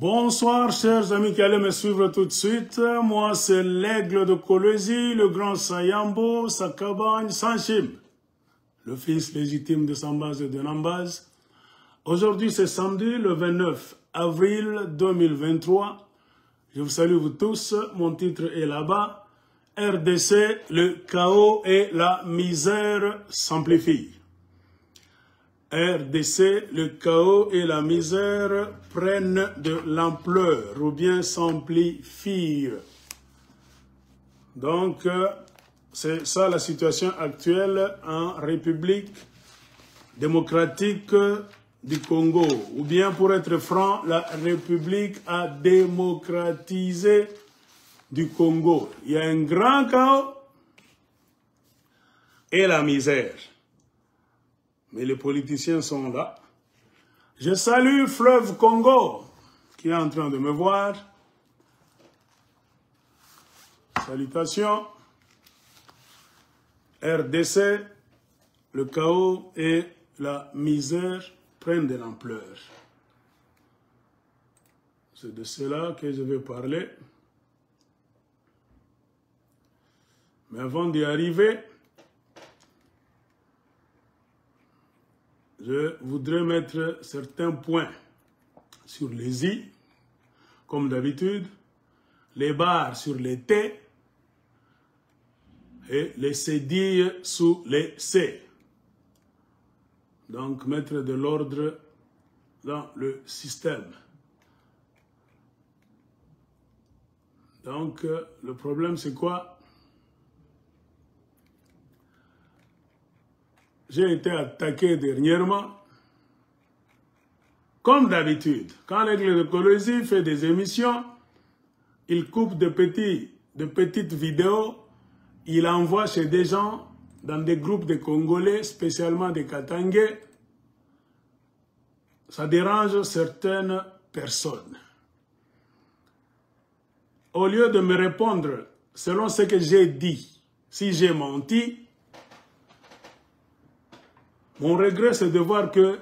Bonsoir, chers amis qui allaient me suivre tout de suite. Moi, c'est l'aigle de Kolwezi, le grand Sayambo, Sakabagne, Sanchim, le fils légitime de Sambaz et de Nambaz. Aujourd'hui, c'est samedi, le 29 avril 2023. Je vous salue vous tous. Mon titre est là-bas. RDC, le chaos et la misère s'amplifient. RDC, le chaos et la misère prennent de l'ampleur ou bien s'amplifient. Donc, c'est ça la situation actuelle en République démocratique du Congo. Ou bien, pour être franc, la République a démocratisé du Congo. Il y a un grand chaos et la misère. Mais les politiciens sont là. Je salue Fleuve Congo, qui est en train de me voir. Salutations. RDC, le chaos et la misère prennent de l'ampleur. C'est de cela que je vais parler. Mais avant d'y arriver, je voudrais mettre certains points sur les I, comme d'habitude, les barres sur les T et les cédilles sous les C. Donc, mettre de l'ordre dans le système. Donc, le problème, c'est quoi? J'ai été attaqué dernièrement. Comme d'habitude, quand l'aigle de Kolwezi fait des émissions, il coupe de petites vidéos, il envoie chez des gens, dans des groupes de Congolais, spécialement des Katangais. Ça dérange certaines personnes. Au lieu de me répondre selon ce que j'ai dit, si j'ai menti, mon regret, c'est de voir que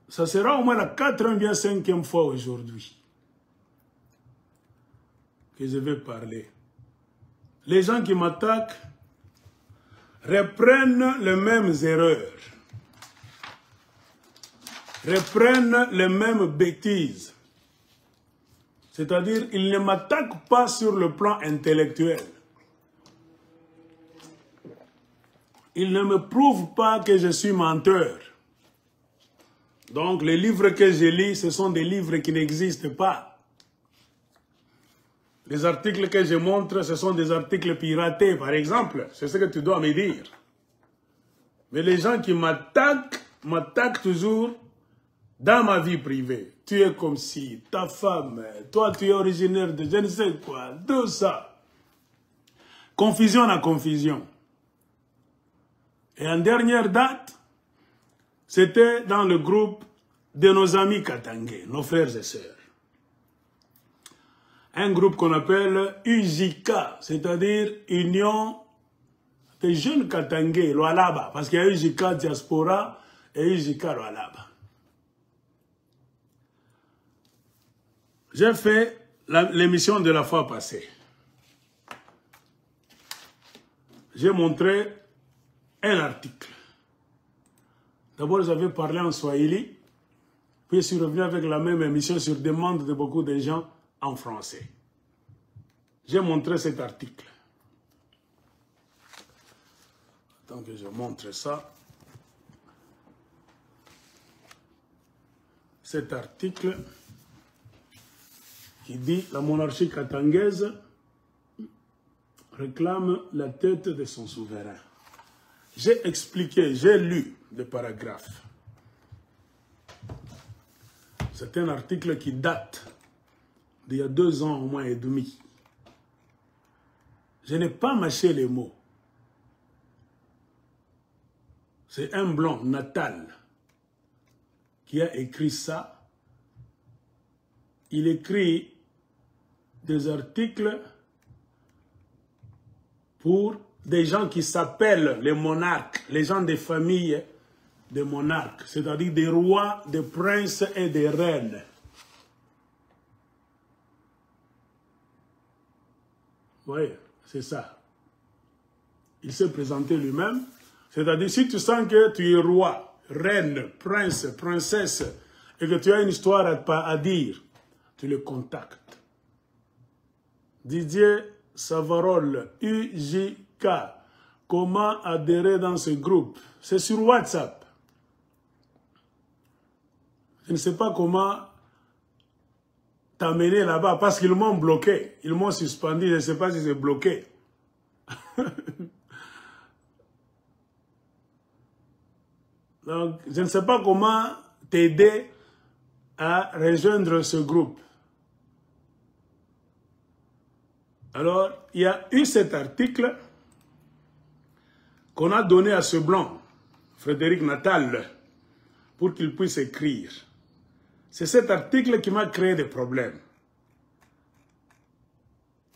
ça sera au moins la 4e, bien 5e fois aujourd'hui que je vais parler. Les gens qui m'attaquent reprennent les mêmes erreurs, reprennent les mêmes bêtises. C'est-à-dire, ils ne m'attaquent pas sur le plan intellectuel. Il ne me prouve pas que je suis menteur. Donc, les livres que je lis, ce sont des livres qui n'existent pas. Les articles que je montre, ce sont des articles piratés, par exemple. C'est ce que tu dois me dire. Mais les gens qui m'attaquent toujours dans ma vie privée. Tu es comme si, ta femme, toi tu es originaire de je ne sais quoi, tout ça. Confusion à confusion. Et en dernière date, c'était dans le groupe de nos amis Katangais, nos frères et sœurs. Un groupe qu'on appelle UJK, c'est-à-dire Union des jeunes Katangais, Lualaba, parce qu'il y a UJK Diaspora et UJK Lualaba. J'ai fait l'émission de la fois passée. J'ai montré un article. D'abord, j'avais parlé en Swahili, puis je suis revenu avec la même émission sur demande de beaucoup de gens en français. J'ai montré cet article. Attends que je montre ça. Cet article qui dit « La monarchie katangaise réclame la tête de son souverain ». J'ai expliqué, j'ai lu des paragraphes. C'est un article qui date d'il y a 2 ans au moins et demi. Je n'ai pas mâché les mots. C'est un blanc, Natal, qui a écrit ça. Il écrit des articles pour des gens qui s'appellent les monarques, les gens des familles des monarques, c'est-à-dire des rois, des princes et des reines. voyez, c'est ça. Il s'est présenté lui-même. C'est-à-dire, si tu sens que tu es roi, reine, prince, princesse, et que tu as une histoire à dire, tu le contactes. Didier Savarol, UJK, comment adhérer dans ce groupe? C'est sur WhatsApp. Je ne sais pas comment t'amener là-bas parce qu'ils m'ont bloqué. Ils m'ont suspendu, je ne sais pas si c'est bloqué. Donc, je ne sais pas comment t'aider à rejoindre ce groupe. Alors, il y a eu cet article qu'on a donné à ce blanc, Frédéric Natal, pour qu'il puisse écrire. C'est cet article qui m'a créé des problèmes.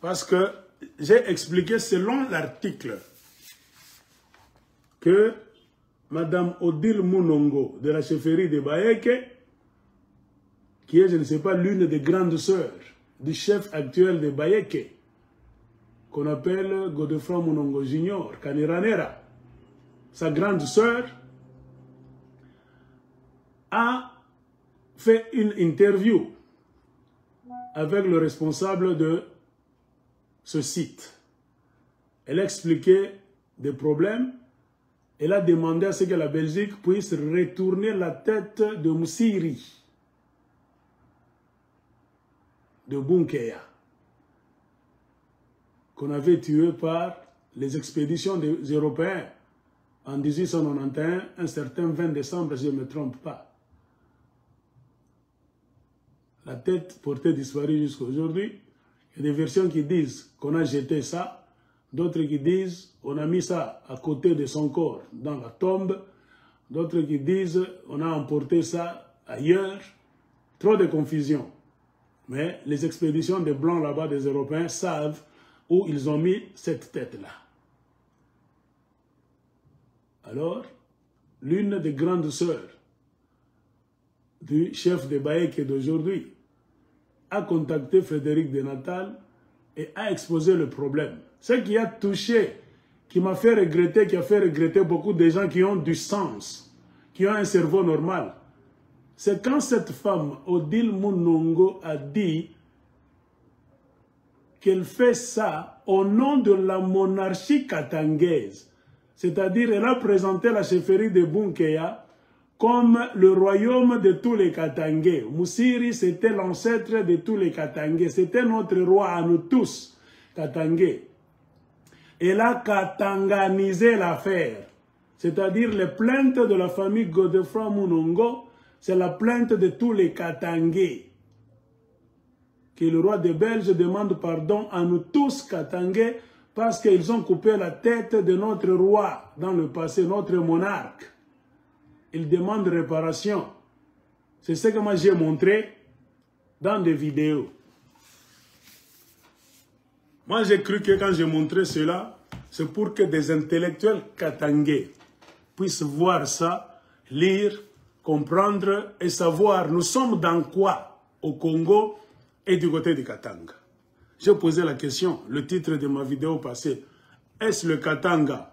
Parce que j'ai expliqué selon l'article que Madame Odile Mounongo de la chefferie de Bayeke, qui est, je ne sais pas, l'une des grandes sœurs du chef actuel de Bayeke, qu'on appelle Godefroy Mounongo Junior, Kaniranera, sa grande sœur, a fait une interview avec le responsable de ce site. Elle a expliqué des problèmes. Elle a demandé à ce que la Belgique puisse retourner la tête de Moussiri, de Bunkeya, qu'on avait tué par les expéditions des Européens en 1891, un certain 20 décembre, si je ne me trompe pas. La tête portée disparue jusqu'à aujourd'hui. Il y a des versions qui disent qu'on a jeté ça, d'autres qui disent on a mis ça à côté de son corps dans la tombe, d'autres qui disent on a emporté ça ailleurs. Trop de confusion. Mais les expéditions des Blancs là-bas, des Européens, savent où ils ont mis cette tête-là. Alors, l'une des grandes sœurs du chef de Bayeke d'aujourd'hui a contacté Frédéric de Natal et a exposé le problème. Ce qui a touché, qui m'a fait regretter, qui a fait regretter beaucoup de gens qui ont du sens, qui ont un cerveau normal, c'est quand cette femme, Odile Mounongo, a dit qu'elle fait ça au nom de la monarchie katangaise. C'est-à-dire, elle a présenté la chefferie de Bunkeya comme le royaume de tous les Katangais. Moussiri, c'était l'ancêtre de tous les Katangais. C'était notre roi à nous tous, Katangais. Elle a katanganisé l'affaire. C'est-à-dire, les plaintes de la famille Godefroy Mounongo, c'est la plainte de tous les Katangais. Que le roi des Belges demande pardon à nous tous, Katangais, parce qu'ils ont coupé la tête de notre roi dans le passé, notre monarque. Il demande réparation. C'est ce que moi j'ai montré dans des vidéos. Moi j'ai cru que quand j'ai montré cela, c'est pour que des intellectuels katangais puissent voir ça, lire, comprendre et savoir nous sommes dans quoi au Congo et du côté du Katanga. J'ai posé la question, le titre de ma vidéo passée, est-ce le Katanga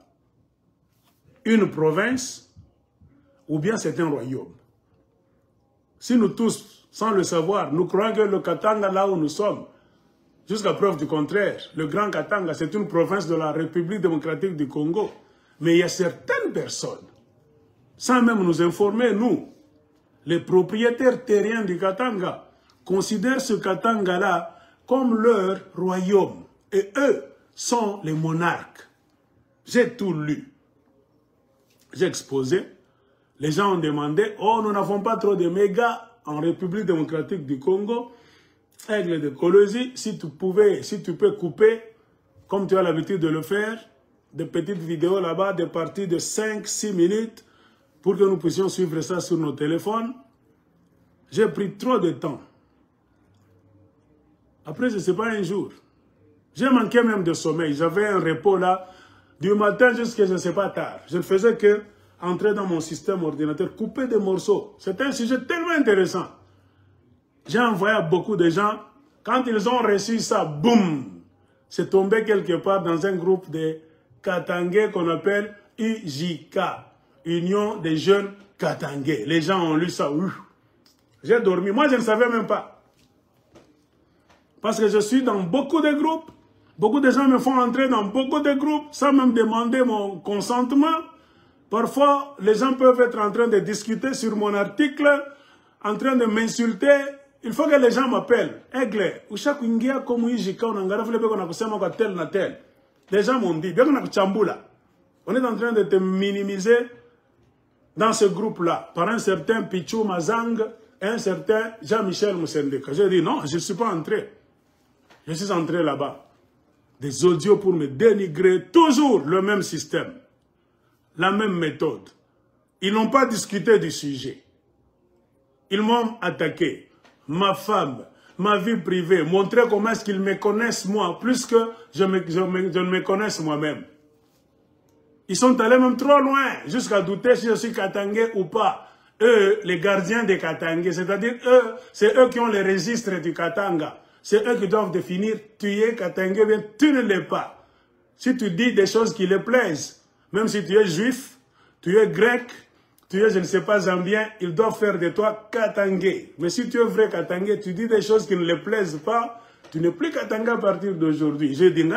une province ou bien c'est un royaume? Si nous tous, sans le savoir, nous croyons que le Katanga, là où nous sommes, jusqu'à preuve du contraire, le Grand Katanga, c'est une province de la République démocratique du Congo. Mais il y a certaines personnes, sans même nous informer, nous, les propriétaires terriens du Katanga, considèrent ce Katanga-là comme leur royaume. Et eux sont les monarques. J'ai tout lu. J'ai exposé. Les gens ont demandé, oh, nous n'avons pas trop de mégas en République démocratique du Congo. Aigle de Colosie, si tu peux couper, comme tu as l'habitude de le faire, des petites vidéos là-bas, des parties de 5-6 minutes, pour que nous puissions suivre ça sur nos téléphones. J'ai pris trop de temps. Après, je ne sais pas, un jour, j'ai manqué même de sommeil. J'avais un repos là, du matin jusqu'à je ne sais pas tard. Je ne faisais que entrer dans mon système ordinateur, couper des morceaux. C'était un sujet tellement intéressant. J'ai envoyé à beaucoup de gens. Quand ils ont reçu ça, boum, c'est tombé quelque part dans un groupe de Katangais qu'on appelle UJK, Union des jeunes Katangais. Les gens ont lu ça. J'ai dormi. Moi, je ne savais même pas. Parce que je suis dans beaucoup de groupes. Beaucoup de gens me font entrer dans beaucoup de groupes sans même demander mon consentement. Parfois, les gens peuvent être en train de discuter sur mon article, en train de m'insulter. Il faut que les gens m'appellent. Aigle, les gens m'ont dit, on est en train de te minimiser dans ce groupe-là par un certain Pichou Mazang et un certain Jean-Michel Moussendeka. J'ai dit non, je ne suis pas entré. Je suis entré là-bas. Des audios pour me dénigrer, toujours le même système, la même méthode. Ils n'ont pas discuté du sujet. Ils m'ont attaqué. Ma femme, ma vie privée, montrer comment est-ce qu'ils me connaissent moi, plus que je ne me connaisse moi-même. Ils sont allés même trop loin, jusqu'à douter si je suis Katangais ou pas. Eux, les gardiens des Katangais, c'est-à-dire eux, c'est eux qui ont les registres du Katanga. C'est eux qui doivent définir, tu es Katangais, bien tu ne l'es pas. Si tu dis des choses qui les plaisent, même si tu es juif, tu es grec, tu es, je ne sais pas, zambien, ils doivent faire de toi Katangais. Mais si tu es vrai Katangais, tu dis des choses qui ne les plaisent pas, tu n'es plus Katangais à partir d'aujourd'hui. Je dis,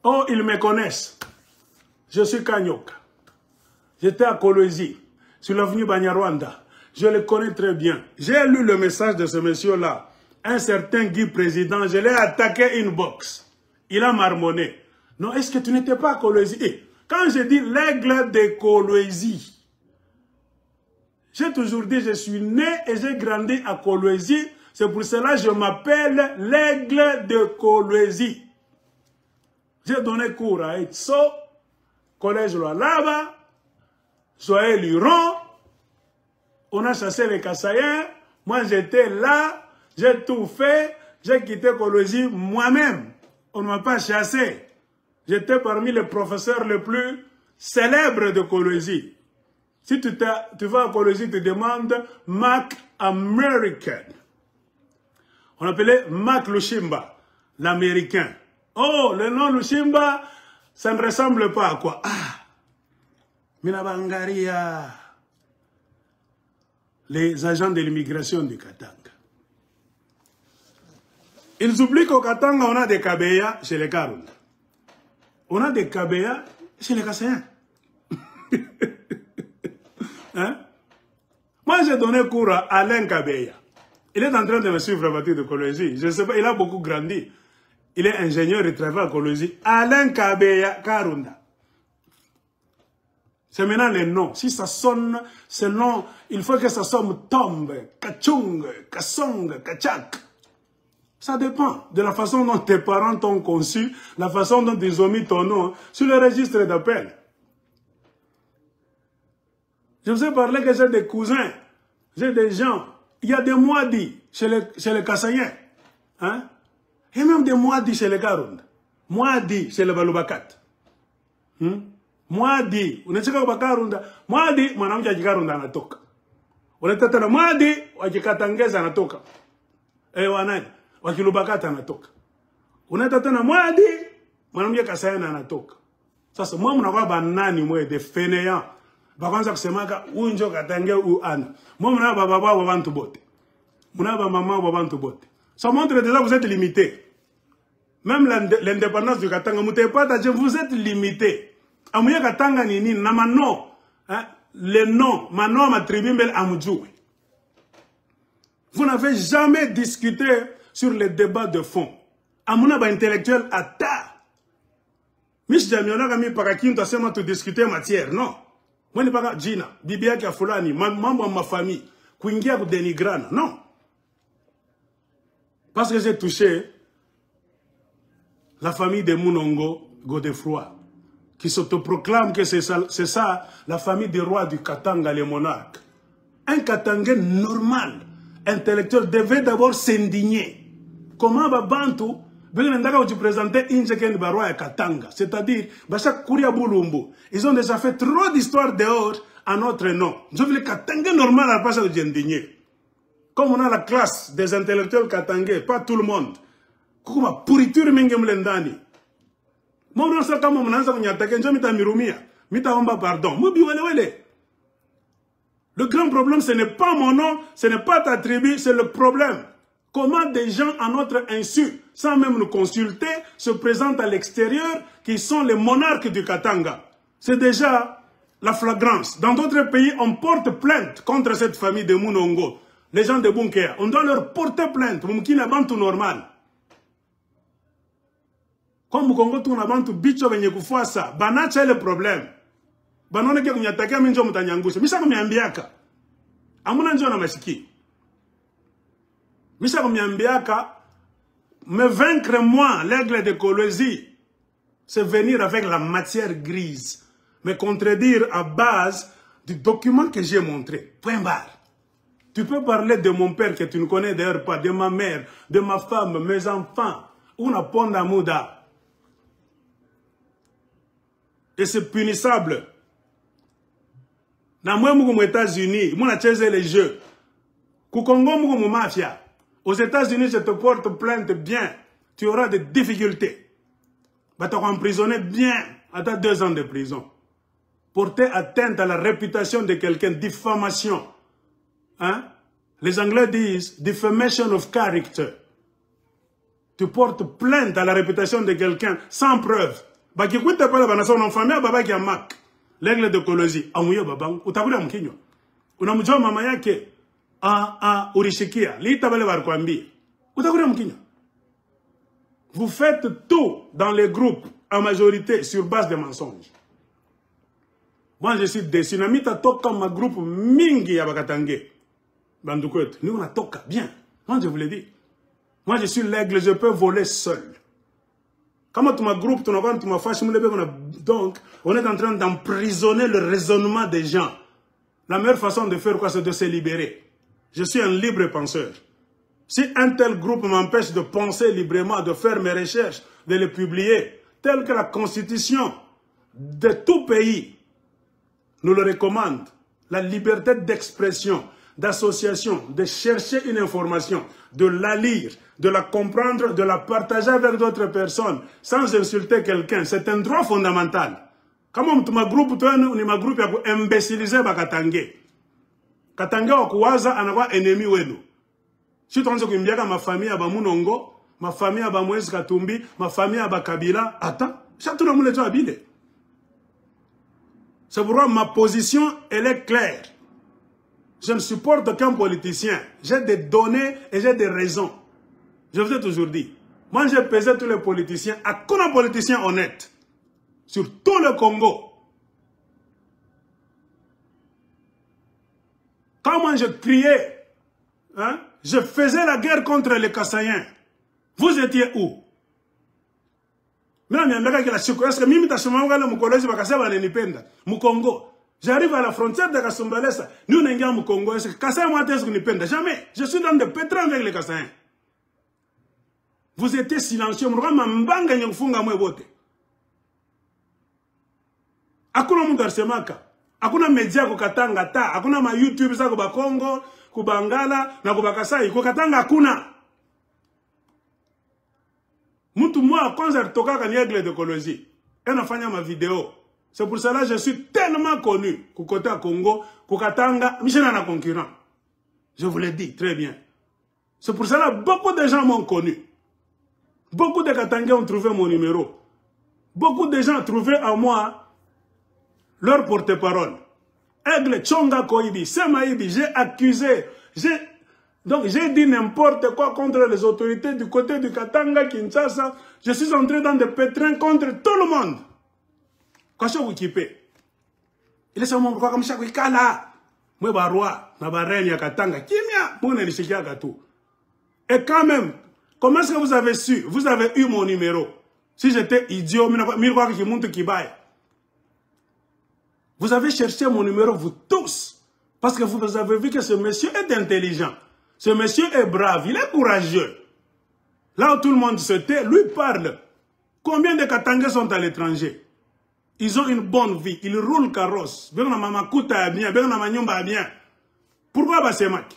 oh, ils me connaissent. Je suis Kanyoka. J'étais à Kolwezi, sur l'avenue Banyarwanda. Je le connais très bien. J'ai lu le message de ce monsieur-là. Un certain Guy Président, je l'ai attaqué inbox. Il a marmonné. Non, est-ce que tu n'étais pas à Kolwezi? Quand je dis l'aigle de Kolwezi, j'ai toujours dit je suis né et j'ai grandi à Kolwezi. C'est pour cela que je m'appelle l'aigle de Kolwezi. J'ai donné cours à Etso, collège Lualaba, Joël Luron. On a chassé les Kassaïens. Moi, j'étais là. J'ai tout fait. J'ai quitté Kolwezi moi-même. On ne m'a pas chassé. J'étais parmi les professeurs les plus célèbres de Kolwezi. Si tu vas à Kolwezi, tu demandes Mac American. On appelait Mac Lushimba, l'américain. Oh, le nom Lushimba, ça ne ressemble pas à quoi? Ah, Minabangaria. Les agents de l'immigration du Katanga. Ils oublient qu'au Katanga, on a des Kabeya chez les Karunda. On a des Kabeya chez les Kassaïens. Hein? Moi, j'ai donné cours à Alain Kabeya. Il est en train de me suivre à partir de Kolwezi. Je ne sais pas, il a beaucoup grandi. Il est ingénieur et travaille à Kolwezi. Alain Kabeya Karunda. C'est maintenant les noms. Si ça sonne, ce nom, il faut que ça sonne Tombe, Kachung, Kasong, Kachak. Ça dépend de la façon dont tes parents t'ont conçu, la façon dont ils ont mis ton nom sur le registre d'appel. Je vous ai parlé que j'ai des cousins, j'ai des gens. Il y a des Mouadi chez les Kassaïens. Hein? Et même des Mouadi chez les Karunda. Mouadi chez les Balubakat. Mwadi, unacheka kwa Karunda. Mwadi, mwanamke akikarunda anatoka. Unatata na Mwadi, wakikatangeza anatoka. Wanani, wakilubakata anatoka. Unatata na Mwadi, mwanamke Kasayana anatoka. Sasa mwa mnakuwa banani mwe de fainéant. Bakwanza kusemaka unjo katange u ana. Mwa mna baba wa bantu bote. Mna ba mama wa bantu bote. Ça montre déjà vous êtes limité. Même l'indépendance du Katanga, vous êtes limité. Amuye Katanga nini na mano, les noms, mano ma tribu mbel amujou. Vous n'avez jamais discuté sur les débats de fond. Amuna ba intellectuel à ta. Mich Jamiona kami pakakin to sema to discuter matière, non. Moi ni paka Gina, bibia ki fulani, mambo ma famille, kuingia ku denigrana, non. Parce que j'ai touché la famille de Munongo Godefroy, qui s'autoproclame que c'est ça la famille des rois du Katanga, les monarques. Un Katangais normal, intellectuel, devait d'abord s'indigner. Comment Babantu, tu présentais Injeken Baroua et Katanga, c'est-à-dire, Bachak Kouria Boulumbu, ils ont déjà fait trop d'histoires dehors à notre nom. Je veux le Katanga normal à pas s'indigner. Comme on a la classe des intellectuels katangais, pas tout le monde. Kuma pourriture mingem lendani. Moi, on sait comment on a attaqué, je m'ai mirumia. Mita omba pardon. Mubi wele wele. Le grand problème, ce n'est pas mon nom, ce n'est pas ta tribu, c'est le problème. Comment des gens, à notre insu, sans même nous consulter, se présentent à l'extérieur, qui sont les monarques du Katanga. C'est déjà la flagrance. Dans d'autres pays, on porte plainte contre cette famille de Munongo. Les gens de Bunkea, on doit leur porter plainte. Mumkina bantu normal. Comme Mukongo tu nabantu bicho venye kufuasa, banacha le problème. Banone ke kunyataka minjo mutanyangusha. Misa kumiambiaka. Amuna njo na mashiki. Misa kumiambiaka, me vaincre moi, l'aigle de Colosie, c'est venir avec la matière grise, me contredire à base du document que j'ai montré. Point barre. Tu peux parler de mon père que tu ne connais d'ailleurs pas, de ma mère, de ma femme, mes enfants, una ponda muda. Et c'est punissable. Dans les États-Unis, moi j'ai les jeux. Kukongo mafia. Aux États-Unis, je te porte plainte bien. Tu auras des difficultés. Tu vas emprisonner bien à 2 ans de prison. Porter atteinte à la réputation de quelqu'un, diffamation. Hein? Les Anglais disent defamation of character. Tu portes plainte à la réputation de quelqu'un sans preuve. L'aigle de Colosie, amuyo babang, utabula mkinyo. Unamjua mama yake, urishikia, li tabale barkwambi. Utabula mkinyo. Vous faites tout dans les groupes, en majorité, sur base de mensonges. Moi, je suis déçu. Namita toka ma groupe mingi ya bakatange. Bandoukwet, nous on a toka, bien. Moi, je vous l'ai dit. Moi, je suis l'aigle, je peux voler seul. Comment tu m'as groupe, tu m'as fâché, donc, on est en train d'emprisonner le raisonnement des gens. La meilleure façon de faire quoi, c'est de se libérer. Je suis un libre penseur. Si un tel groupe m'empêche de penser librement, de faire mes recherches, de les publier, tel que la constitution de tout pays nous le recommande, la liberté d'expression, d'association, de chercher une information, de la lire, de la comprendre, de la partager avec d'autres personnes, sans insulter quelqu'un. C'est un droit fondamental. Comment tu m'as groupe, toi, ni ma groupe, pour imbéciliser Katangé. Katangé, au Kouaza, on a ennemi wenu. Si tu as dit ma famille à Munongo, ma famille à Moïse Katumbi, ma famille à Kabila, attends, tout le monde est habillé. C'est pourquoi ma position, elle est claire. Je ne supporte aucun politicien. J'ai des données et j'ai des raisons. Je vous ai toujours dit. Moi, j'ai pesé tous les politiciens. À aucun politicien honnête. Sur tout le Congo. Quand moi, je criais, hein, je faisais la guerre contre les Kassaïens. Vous étiez où? J'arrive à la frontière de Kasumbalesa. Nous n'avons pas Congo. Jamais. Je suis dans des pétrins avec les Kassaïens. Vous étiez silencieux. Akuna mundarsemaka. Akuna media kukatanga ta. Akuna ma YouTube za kuba Congo, kubangala, na kuba Kasai. Kukatanga akuna. Mtu mwa kwanza toka ni aigle de Colosie. Et nafanya ma vidéo. C'est pour cela que je suis tellement connu. Kukota Congo, Kukatanga, Michel na concurrent. Je vous l'ai dit très bien. C'est pour cela que beaucoup de gens m'ont connu. Beaucoup de Katangais ont trouvé mon numéro. Beaucoup de gens ont trouvé en moi leur porte-parole. Aigle Chonga Koibi, Semaïbi, j'ai accusé, donc j'ai dit n'importe quoi contre les autorités du côté du Katanga, Kinshasa. Je suis entré dans des pétrins contre tout le monde. Quand je vous kipe, il est sur mon quoi comme ça, oui, kala. Moi, barwa, na barène ya Katanga, kimia, mon nishikia gatou. Et quand même, comment est-ce que vous avez su, vous avez eu mon numéro? Si j'étais idiot, miroir qui monte qui baille. Vous avez cherché mon numéro, vous tous. Parce que vous avez vu que ce monsieur est intelligent. Ce monsieur est brave, il est courageux. Là où tout le monde se tait, lui parle. Combien de Katangais sont à l'étranger? Ils ont une bonne vie, ils roulent carrosse. Pourquoi Basemak?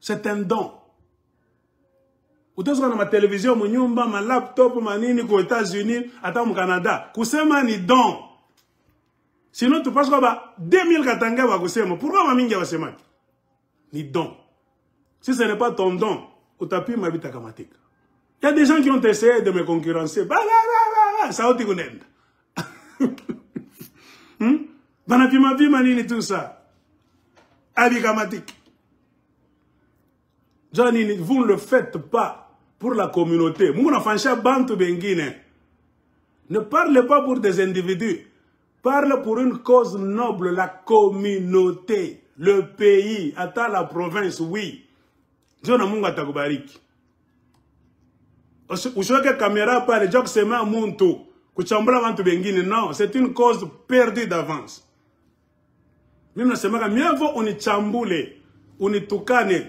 C'est un don. Utozo na ma télévision, mon nyumba, ma laptop, ma nini, aux États-Unis, attends, au Canada. Kusema ni don. Sinon, tu penses quoi, 2000 Katanga va kusema. Pourquoi ma mingi va kusema? Ni don. Si ce n'est pas ton don, au tapis, ma vie takamatique. Il y a des gens qui ont essayé de me concurrencer. Ça a été connaître. Banapima pima nini tout ça. Abikamatique. Johnny, vous ne le faites pas pour la communauté. Ne parlez pas pour des individus. Parle pour une cause noble, la communauté, le pays, ata la province, oui. John Amunga Takubariki. Ushoke caméra par les gens qui se mettent à Muntu. Non, c'est une cause perdue d'avance. Mieux vaut on est chamboulé, on est tukane.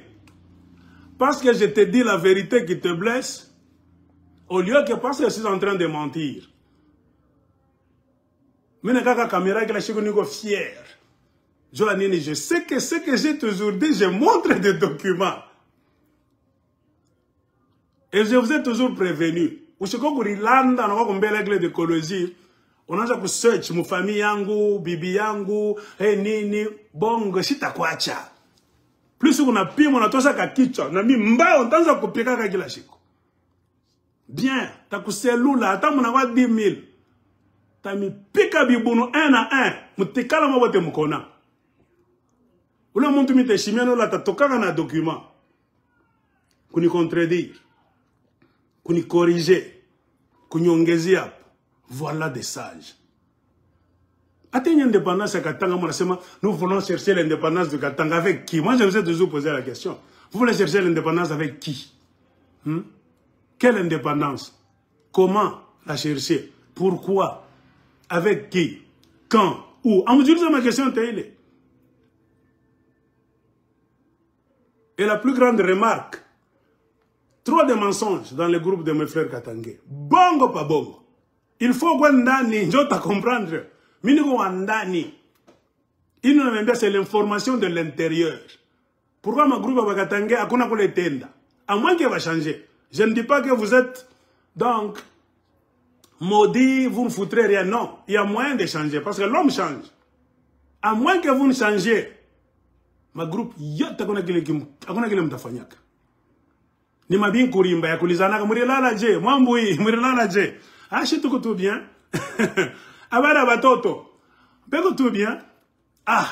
Parce que je te dis la vérité qui te blesse, au lieu que parce que je suis en train de mentir. Mais la caméra qui est fier. Je sais que ce que j'ai toujours dit, je montre des documents. Et je vous ai toujours prévenu. On a que search, mon famille yangu, bibi yangu, nini, bongo, shita kwacha. Plus on a pire, on a tout ça qu'à kicha. On a mis mba, on t'a ça copier qu'à la chiko. Bien, t'as que c'est là, t'as mon avoir 10 000. T'as mis pika bibono 1 à 1. Moutekala mwa bote mukona. Ou là, mon tumite chimiano là, t'as toka un document. Qu'on y contredire. Qu'on y corriger. Qu'on y ongezi ap. Voilà des sages. Atteignez l'indépendance à Katanga, nous voulons chercher l'indépendance de Katanga avec qui? Moi, je vous ai toujours posé la question. Vous voulez chercher l'indépendance avec qui? Quelle indépendance? Comment la chercher? Pourquoi? Avec qui? Quand? Où? En vous disant ma question, et la plus grande remarque, trop de mensonges dans le groupe de mes frères Katangais. Bongo pas bongo. Il faut qu'on ndani, je t'as comprendre. Minigo andani. Il nous même bien c'est l'information de l'intérieur. Pourquoi ma groupe va Katangais a qu'on a les tenda? À moins qu'elle va changer. Je ne dis pas que vous êtes donc maudit, vous ne foutrez rien. Non, il y a moyen de changer parce que l'homme change. À moins que vous ne changiez, ma groupe yota qu'on a qu'il mtafanyaka. Ni mabin kurimba ya kulizana murilala je, mwambui murilala je. Ah, c'est tout bien. Abara batoto. Beko tout bien. Ah.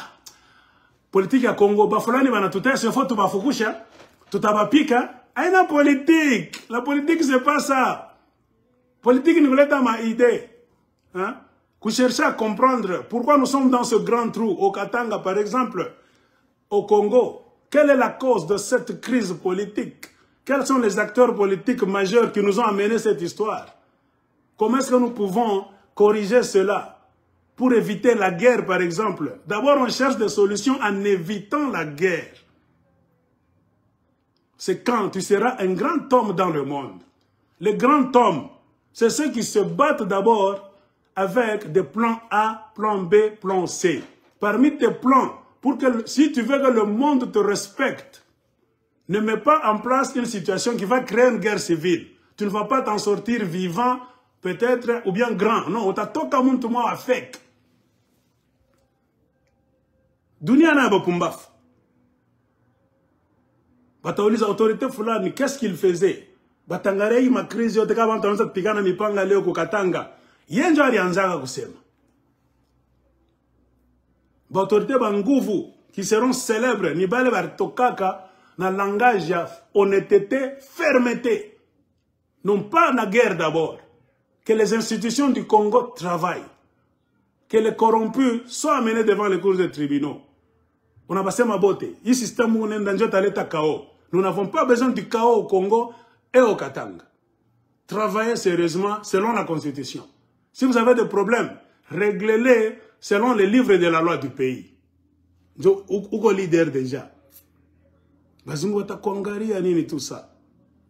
Politique à Congo, bafolani bana tuta se faut bafukusha, tutabapika. Aina politique. La politique c'est pas ça. Politique nous l'a ma idée. Hein? Vous cherchez à comprendre pourquoi nous sommes dans ce grand trou au Katanga par exemple, au Congo. Quelle est la cause de cette crise politique? Quels sont les acteurs politiques majeurs qui nous ont amené cette histoire? Comment est-ce que nous pouvons corriger cela pour éviter la guerre, par exemple? D'abord, on cherche des solutions en évitant la guerre. C'est quand tu seras un grand homme dans le monde. Les grands hommes, c'est ceux qui se battent d'abord avec des plans A, plan B, plan C. Parmi tes plans, pour que si tu veux que le monde te respecte, ne mets pas en place une situation qui va créer une guerre civile. Tu ne vas pas t'en sortir vivant, peut-être, ou bien grand. Non, on t'a toqué à mon touma à fake. Dunia na bapumbaf. Bataoli les autorités fulani, qu'est-ce qu'ils faisaient? Batangarei ma crise yote kama mtaanza kupigana mipanga leo kwa Katanga. Yenjo alianzaga kusema. Ba autorités banguvu qui seront célèbres ni bale bartokaka na langage ya honnêteté, fermeté. Non pas la guerre d'abord. Que les institutions du Congo travaillent. Que les corrompus soient amenés devant les cours des tribunaux. On a passé ma beauté. Ce système où on est dans l'état chaos. Nous n'avons pas besoin du chaos au Congo et au Katanga. Travaillez sérieusement selon la Constitution. Si vous avez des problèmes, réglez-les selon les livres de la loi du pays. Où leader déjà. Tout ça.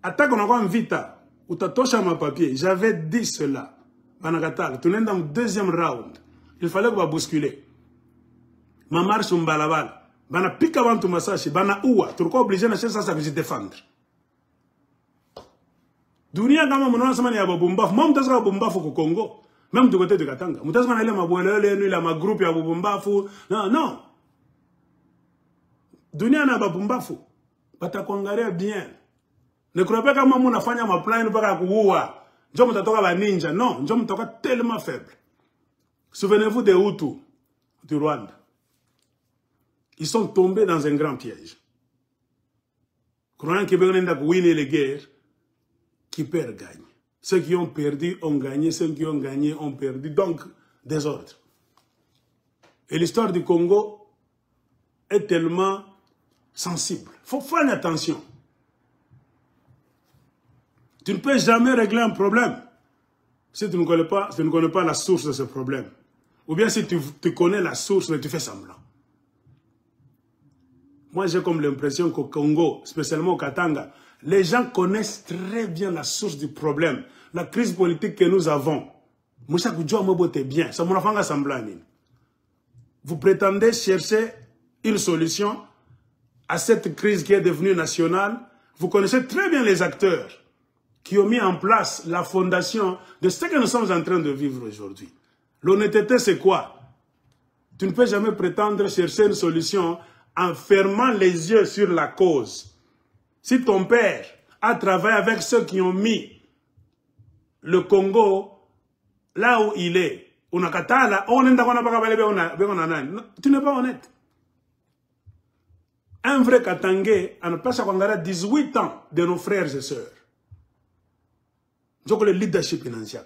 Attaque on a un vita. Ou t'as ma papier. J'avais dit cela. Banagatal. Tu n'es dans le deuxième round. Il fallait que vous bousculer. Ma marche un balabal. Bana pika bantu masashi, bana uwa, turko obligé na chercher ça se défendre. Dunia kama mnaona sema ni ya babumbafu, mwa mtazaka babumbafu ku Congo, même du côté de Katanga. Mtazaka na ile mabwelele ni la magroupe ya babumbafu. Non, non. Dunia na babumbafu. Batakuangalia bien. Ne croyez pas kama mnafanya maplan mpaka kuua. Njo mtatoka ba ninja. Non, njo mtatoka tellement faible. Souvenez-vous des Hutus du Rwanda. Ils sont tombés dans un grand piège. Croyant qu'ils veulent gagner les guerres, qui perd gagne. Ceux qui ont perdu ont gagné, ceux qui ont gagné ont perdu. Donc, désordre. Et l'histoire du Congo est tellement sensible. Il faut faire attention. Tu ne peux jamais régler un problème si tu ne connais pas la source de ce problème. Ou bien si tu connais la source, mais tu fais semblant. Moi, j'ai comme l'impression qu'au Congo, spécialement au Katanga, les gens connaissent très bien la source du problème. La crise politique que nous avons. Bien. Vous prétendez chercher une solution à cette crise qui est devenue nationale. Vous connaissez très bien les acteurs qui ont mis en place la fondation de ce que nous sommes en train de vivre aujourd'hui. L'honnêteté, c'est quoi? Tu ne peux jamais prétendre chercher une solution en fermant les yeux sur la cause. Si ton père a travaillé avec ceux qui ont mis le Congo là où il est, tu n'es pas honnête. Un vrai Katangais a pas 18 ans de nos frères et sœurs. Donc le leadership financier.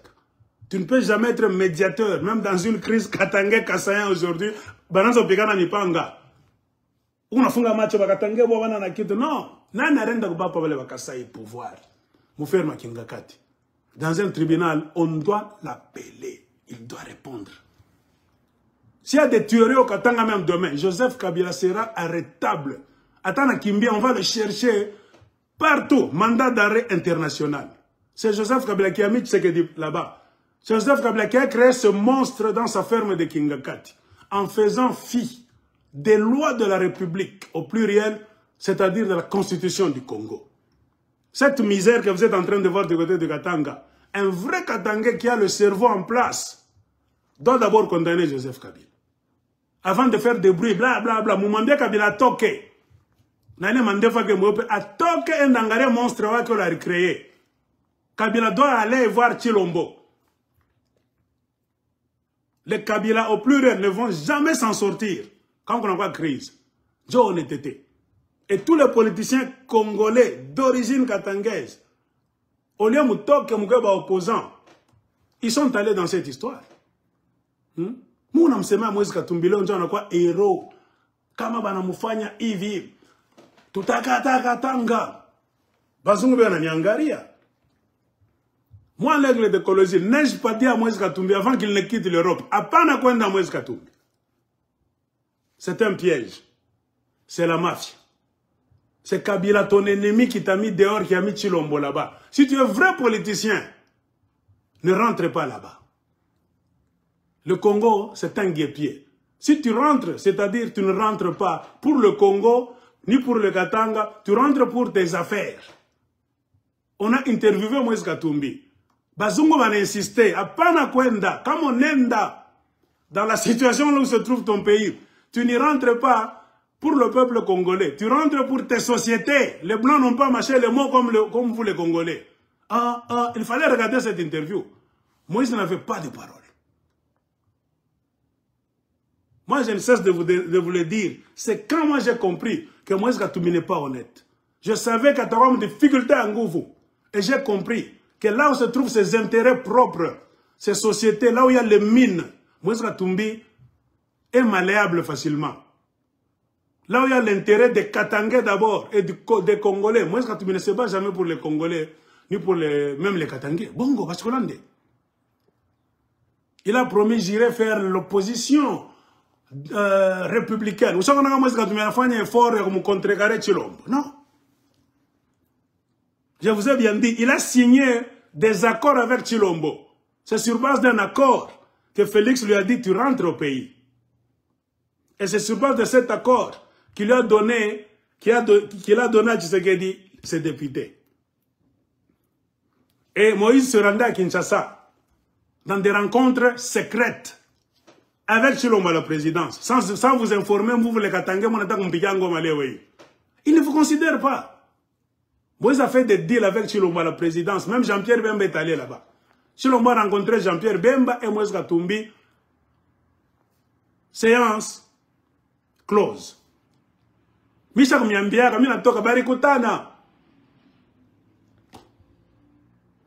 Tu ne peux jamais être médiateur, même dans une crise Katangais Kassayan aujourd'hui. Bananzo Pegana Nipanga. On a fait un match avec Katangais, non. N'a rien de Kassaï pouvoir. Mon frère Makingakati. Dans un tribunal, on doit l'appeler. Il doit répondre. S'il y a des tueries au Katanga même demain, Joseph Kabila sera arrêtable. Attends, Kimbi, on va le chercher partout. Mandat d'arrêt international. C'est Joseph Kabila qui a mis Tshisekedi là-bas. C'est Joseph Kabila qui a créé ce monstre dans sa ferme de Kingakati. En faisant fi des lois de la République, au pluriel, c'est-à-dire de la Constitution du Congo. Cette misère que vous êtes en train de voir du côté de Katanga, un vrai Katangais qui a le cerveau en place, doit d'abord condamner Joseph Kabila. Avant de faire des bruits, blablabla, Moumambia Kabila a toqué. Nane Mandefa Kemope a toqué un Dangaré monstre qu'il a recréé. Kabila doit aller voir Chilombo. Les Kabila au pluriel ne vont jamais s'en sortir quand on n'a pas de crise. Joe honnêteté. Et tous les politiciens congolais d'origine katangaise, au lieu de toquer Mugaba opposant, ils sont allés dans cette histoire. Nous, on a Moïse Katumbi, on a quoi héros. Kama bana mufanya hivi. Tutakataka tanga. Bazungu bana nyangaria. Moi, l'aigle de Kolosi, n'ai-je pas dit à Moïse Katumbi avant qu'il ne quitte l'Europe? Apana kwenda Moïse Katumbi. C'est un piège. C'est la mafia. C'est Kabila, ton ennemi, qui t'a mis dehors, qui a mis Chilombo là-bas. Si tu es vrai politicien, ne rentre pas là-bas. Le Congo, c'est un guépier. Si tu rentres, c'est-à-dire tu ne rentres pas pour le Congo, ni pour le Katanga, tu rentres pour tes affaires. On a interviewé Moïse Katumbi. Bazungu va insister, apana kwenda, comme on enda, dans la situation où se trouve ton pays, tu n'y rentres pas pour le peuple congolais. Tu rentres pour tes sociétés. Les Blancs n'ont pas mâché les mots comme vous les Congolais. Il fallait regarder cette interview. Moïse n'avait pas de parole. Moi, je ne cesse de vous le dire. C'est quand moi j'ai compris que Moïse Katumbi n'est pas honnête. Je savais qu'il y avait une difficulté à Ngouvou. Et j'ai compris que là où se trouvent ses intérêts propres, ces sociétés, là où il y a les mines, Moïse Katumbi est malléable facilement. Là où il y a l'intérêt des Katangais d'abord et des Congolais. Moïse Katumbi ne se bat jamais pour les Congolais, ni pour même les Katangais. Bongo, Baskolande. Il a promis, j'irai faire l'opposition républicaine. Vous savez que Moïse Katumbi a fait un effort pour contrecarrer Chilombo. Non. Je vous ai bien dit, il a signé des accords avec Chilombo. C'est sur base d'un accord que Félix lui a dit, tu rentres au pays. Et c'est sur base de cet accord qu'il a donné à Tshisekedi ses députés. Et Moïse se rendait à Kinshasa dans des rencontres secrètes avec Chilombo à la présidence. Sans vous informer, vous les Katangé, il ne vous considère pas. Moïse a fait des deals avec Chilombo à la présidence. Même Jean-Pierre Bemba est allé là-bas. Chilombo a rencontré Jean-Pierre Bemba et Moïse Katumbi. Séance close. Misha Miambiara, Mina Toka Barikutana.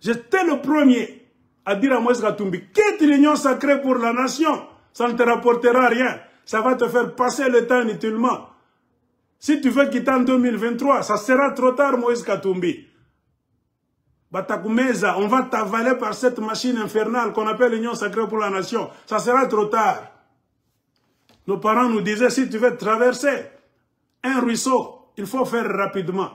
J'étais le premier à dire à Moïse Katumbi, quitte l'union sacrée pour la nation, ça ne te rapportera rien. Ça va te faire passer le temps inutilement. Si tu veux quitter en 2023, ça sera trop tard, Moïse Katumbi. Batakumeza, on va t'avaler par cette machine infernale qu'on appelle l'union sacrée pour la nation. Ça sera trop tard. Nos parents nous disaient, si tu veux traverser un ruisseau, il faut faire rapidement.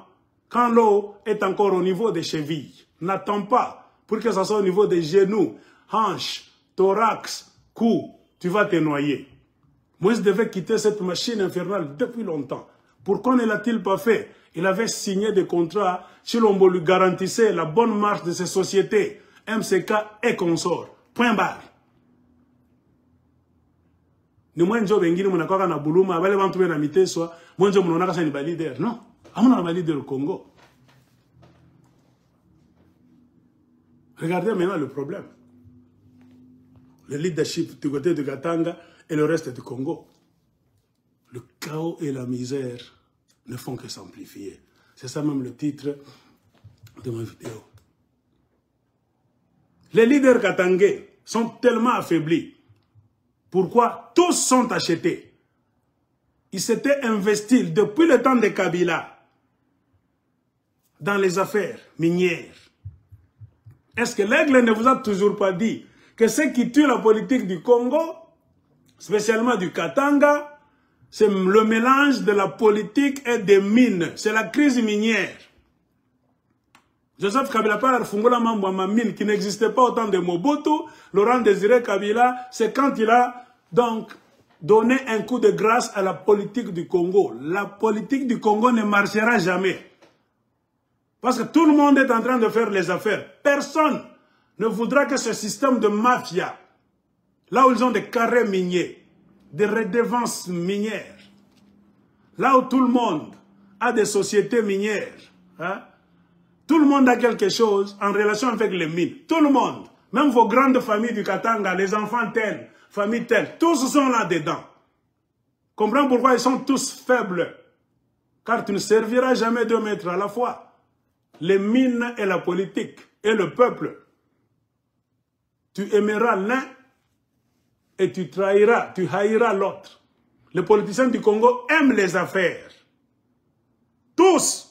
Quand l'eau est encore au niveau des chevilles, n'attends pas pour que ça soit au niveau des genoux, hanches, thorax, cou, tu vas te noyer. Moïse devait quitter cette machine infernale depuis longtemps. Pourquoi ne l'a-t-il pas fait? Il avait signé des contrats, Chilombo lui garantissait la bonne marche de ses sociétés, MCK et consorts. Point barre. Ni mwenjo bengine munakwaka na buluma abale bantu bena miteswa mwenjo munonaka sa ni ba leader non amuna ba leader au Congo. Regardez maintenant le problème. Le leadership du côté de Katanga et le reste du Congo. Le chaos et la misère ne font que s'amplifier. C'est ça même le titre de ma vidéo. Les leaders katangais sont tellement affaiblis. Pourquoi? Tous sont achetés. Ils s'étaient investis depuis le temps de Kabila dans les affaires minières. Est-ce que l'aigle ne vous a toujours pas dit que ce qui tue la politique du Congo, spécialement du Katanga, c'est le mélange de la politique et des mines. C'est la crise minière. Joseph Kabila parle Fungola Mambouama mine qui n'existait pas au temps de Mobutu. Laurent Désiré Kabila, c'est quand il a donc donné un coup de grâce à la politique du Congo. La politique du Congo ne marchera jamais. Parce que tout le monde est en train de faire les affaires. Personne ne voudra que ce système de mafia, là où ils ont des carrés miniers, des redevances minières, là où tout le monde a des sociétés minières, hein? Tout le monde a quelque chose en relation avec les mines. Tout le monde. Même vos grandes familles du Katanga, les enfants tels, famille telle, tous sont là-dedans. Comprends pourquoi ils sont tous faibles. Car tu ne serviras jamais 2 maîtres à la fois. Les mines et la politique et le peuple. Tu aimeras l'un et tu trahiras, tu haïras l'autre. Les politiciens du Congo aiment les affaires. Tous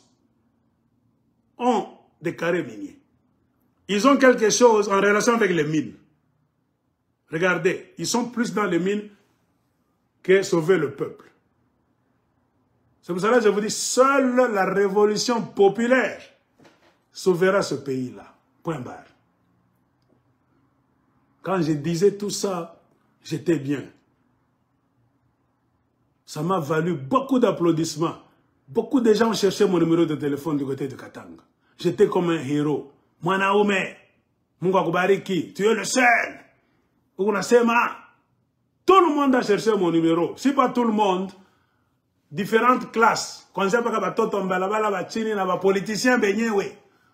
ont des carrés miniers. Ils ont quelque chose en relation avec les mines. Regardez, ils sont plus dans les mines que sauver le peuple. C'est pour cela que je vous dis, seule la révolution populaire sauvera ce pays-là. Point barre. Quand je disais tout ça, j'étais bien. Ça m'a valu beaucoup d'applaudissements. Beaucoup de gens cherchaient mon numéro de téléphone du côté de Katanga. J'étais comme un héros. Mwanaume, Mungu akubariki, tu es le seul. Tout le monde a cherché mon numéro. Si pas tout le monde, différentes classes.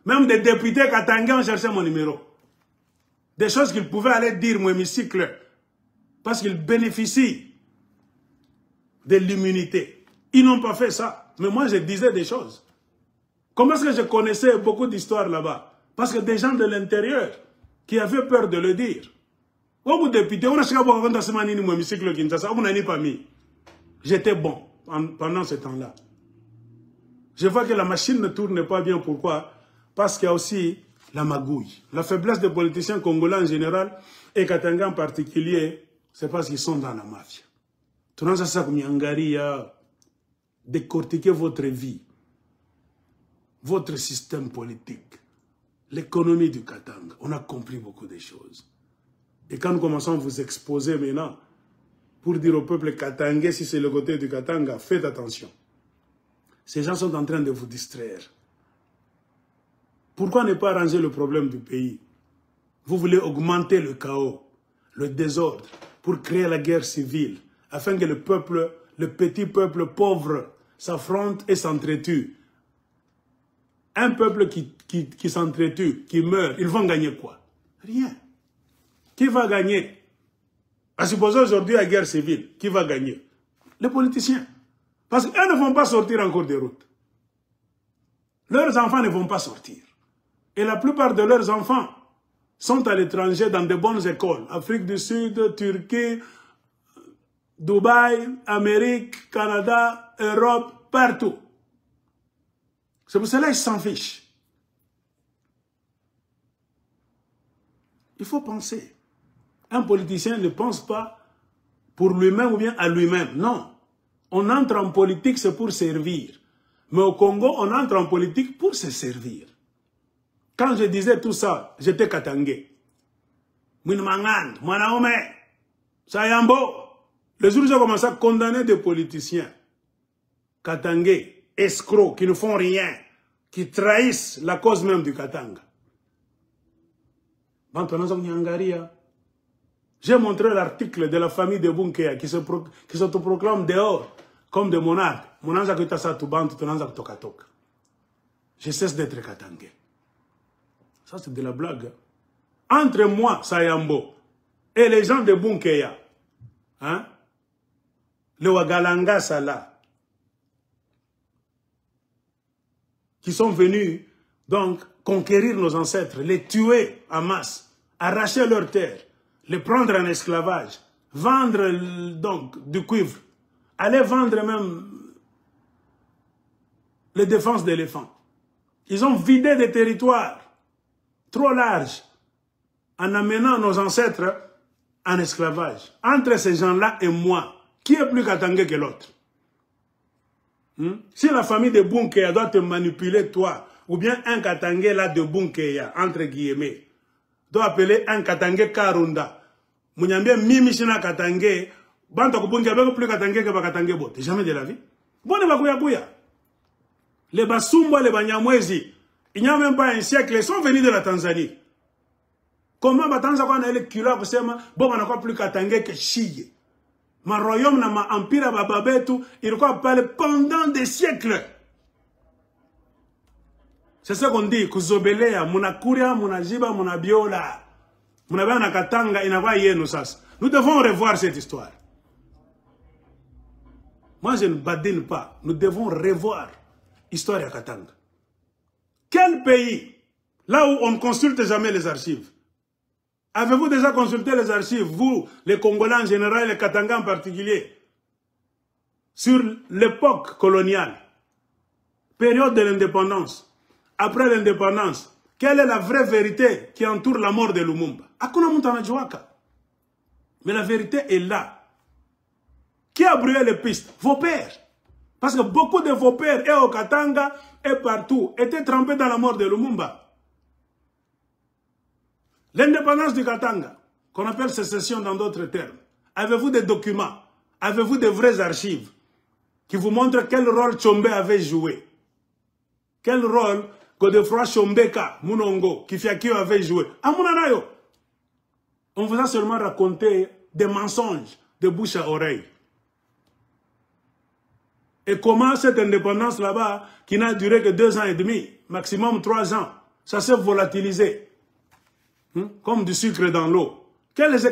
Même des députés katangais ont cherché mon numéro. Des choses qu'ils pouvaient aller dire mon hémicycle. Parce qu'ils bénéficient de l'immunité. Ils n'ont pas fait ça. Mais moi, je disais des choses. Comment est-ce que je connaissais beaucoup d'histoires là-bas? Parce que des gens de l'intérieur qui avaient peur de le dire. J'étais bon pendant ce temps-là. Je vois que la machine ne tourne pas bien. Pourquoi? Parce qu'il y a aussi la magouille. La faiblesse des politiciens congolais en général et Katanga en particulier, c'est parce qu'ils sont dans la mafia. Décortiquez votre vie, votre système politique, l'économie du Katanga. On a compris beaucoup de choses. Et quand nous commençons à vous exposer maintenant, pour dire au peuple katangais, si c'est le côté du Katanga, faites attention. Ces gens sont en train de vous distraire. Pourquoi ne pas arranger le problème du pays? Vous voulez augmenter le chaos, le désordre, pour créer la guerre civile, afin que le peuple, le petit peuple pauvre, s'affronte et s'entretue. Un peuple qui s'entretue, qui meurt, ils vont gagner quoi? Rien. Qui va gagner? À supposer aujourd'hui la guerre civile, qui va gagner? Les politiciens. Parce qu'eux ne vont pas sortir en cours de route. Leurs enfants ne vont pas sortir. Et la plupart de leurs enfants sont à l'étranger dans de bonnes écoles. Afrique du Sud, Turquie, Dubaï, Amérique, Canada, Europe, partout. C'est pour cela qu'ils s'en fichent. Il faut penser. Un politicien ne pense pas pour lui-même ou bien à lui-même. Non. On entre en politique, c'est pour servir. Mais au Congo, on entre en politique pour se servir. Quand je disais tout ça, j'étais Katangé. Mouinmangand, Mwanaome, Sayambo. Le jour où j'ai commencé à condamner des politiciens, Katangé, escrocs, qui ne font rien, qui trahissent la cause même du Katanga. J'ai montré l'article de la famille de Bunkeya qui s'autoproclame dehors comme des monarques. Je cesse d'être Katangé. Ça, c'est de la blague. Entre moi, Sayambo, et les gens de Bunkeya, hein, le Wagalanga Sala, qui sont venus donc conquérir nos ancêtres, les tuer en masse, arracher leurs terres, les prendre en esclavage, vendre donc du cuivre, aller vendre même les défenses d'éléphants. Ils ont vidé des territoires trop larges en amenant nos ancêtres en esclavage. Entre ces gens-là et moi, qui est plus Katangé que l'autre? Si la famille de Bunkeya doit te manipuler, toi, ou bien un Katangé là de Bunkeya, entre guillemets, doit appeler un Katangé Karunda. Mouniambé Mimishina Katangé, Bantok Bunkeya, plus Katangé que Katangé Bote. Jamais de la vie. Bon, les Basumba, les Banyamwezi, il n'y a même pas un siècle, ils sont venus de la Tanzanie. Comment Batanza a les culottes pour ça, bon, on n'a pas plus Katangé que Chiye. Ma royaume, ma empire, Bababetu, il a parlé pendant des siècles. C'est ce qu'on dit, Kuzobelea, Munakuria, Munajiba, Munabiola, Munabana Katanga, nous devons revoir cette histoire. Moi, je ne badine pas. Nous devons revoir l'histoire à Katanga. Quel pays, là où on ne consulte jamais les archives? Avez-vous déjà consulté les archives, vous, les Congolais en général et les Katanga en particulier, sur l'époque coloniale, période de l'indépendance, après l'indépendance, quelle est la vraie vérité qui entoure la mort de Lumumba? Hakuna mtu anajuaka. Mais la vérité est là. Qui a brûlé les pistes? Vos pères. Parce que beaucoup de vos pères, et au Katanga, et partout, étaient trempés dans la mort de Lumumba. L'indépendance du Katanga, qu'on appelle sécession dans d'autres termes, avez-vous des documents? Avez-vous des vraies archives qui vous montrent quel rôle Tshombe avait joué? Quel rôle Godefroy Chombeka, Munongo, Kifiakio avait joué? Amunanayo. On vous a seulement raconté des mensonges de bouche à oreille. Et comment cette indépendance là-bas, qui n'a duré que 2 ans et demi, maximum 3 ans, ça s'est volatilisé. Comme du sucre dans l'eau. Quelles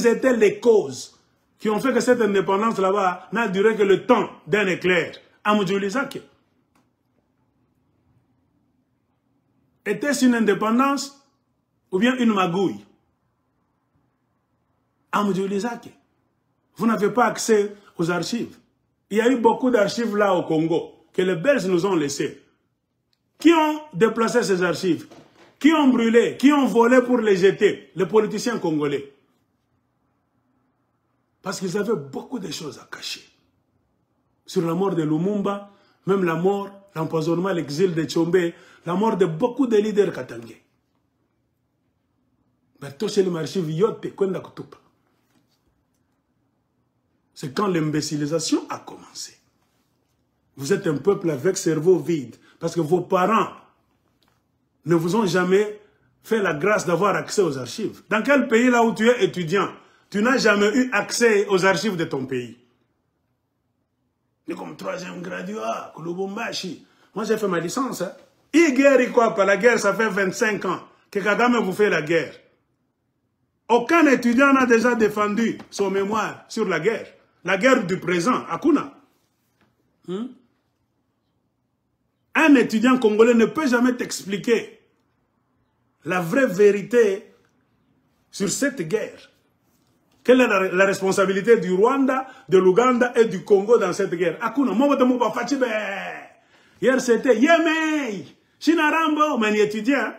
étaient les causes qui ont fait que cette indépendance là-bas n'a duré que le temps d'un éclair? Amoudjoulisake. Était-ce une indépendance ou bien une magouille? Amoudjoulisake. Vous n'avez pas accès aux archives. Il y a eu beaucoup d'archives là au Congo que les Belges nous ont laissées. Qui ont déplacé ces archives? Qui ont brûlé? Qui ont volé pour les jeter? Les politiciens congolais. Parce qu'ils avaient beaucoup de choses à cacher. Sur la mort de Lumumba, même la mort, l'empoisonnement, l'exil de Tshombe, la mort de beaucoup de leaders katangais. C'est quand l'imbécilisation a commencé. Vous êtes un peuple avec cerveau vide. Parce que vos parents ne vous ont jamais fait la grâce d'avoir accès aux archives. Dans quel pays, là où tu es étudiant, tu n'as jamais eu accès aux archives de ton pays? Mais comme troisième graduat, Lubumbashi. Moi, j'ai fait ma licence. Hein. La guerre, ça fait 25 ans que Kagame vous fait la guerre. Aucun étudiant n'a déjà défendu son mémoire sur la guerre du présent, Akuna. Un étudiant congolais ne peut jamais t'expliquer la vraie vérité sur cette guerre. Quelle est la responsabilité du Rwanda, de l'Ouganda et du Congo dans cette guerre? Akuna, hier c'était Yemei, Chinarambo, mais un étudiant.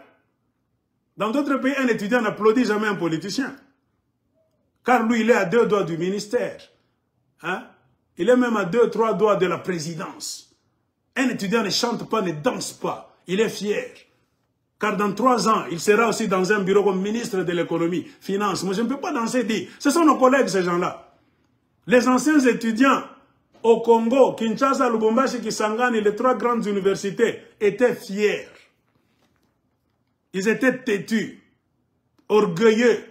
Dans d'autres pays, un étudiant n'applaudit jamais un politicien. Car lui, il est à 2 doigts du ministère. Hein? Il est même à 2-3 doigts de la présidence. Un étudiant ne chante pas, ne danse pas. Il est fier. Car dans 3 ans, il sera aussi dans un bureau comme ministre de l'économie, finance. Moi, je ne peux pas danser, dire. Ce sont nos collègues, ces gens-là. Les anciens étudiants au Congo, Kinshasa, Lubumbashi, Kisangani, les 3 grandes universités, étaient fiers. Ils étaient têtus, orgueilleux.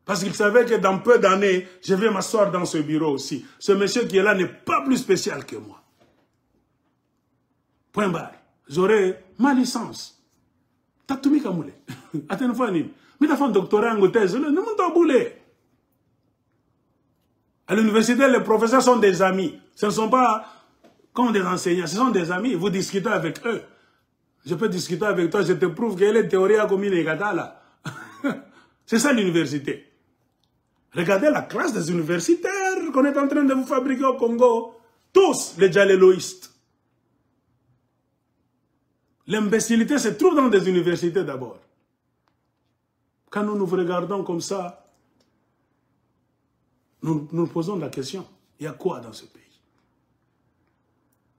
Parce qu'ils savaient que dans peu d'années, je vais m'asseoir dans ce bureau aussi. Ce monsieur qui est là n'est pas plus spécial que moi. Point barre. J'aurai ma licence. Tatumi Kamoule. Attenfani. Mais t'as fait un doctorat en thèse. Ne m'en boulé. À l'université, les professeurs sont des amis. Ce ne sont pas comme des enseignants. Ce sont des amis. Vous discutez avec eux. Je peux discuter avec toi. Je te prouve qu'elle est théorie à combiner là. C'est ça l'université. Regardez la classe des universitaires qu'on est en train de vous fabriquer au Congo. Tous les djaléloïstes. L'imbécilité se trouve dans des universités d'abord. Quand nous nous regardons comme ça, nous nous posons la question, il y a quoi dans ce pays?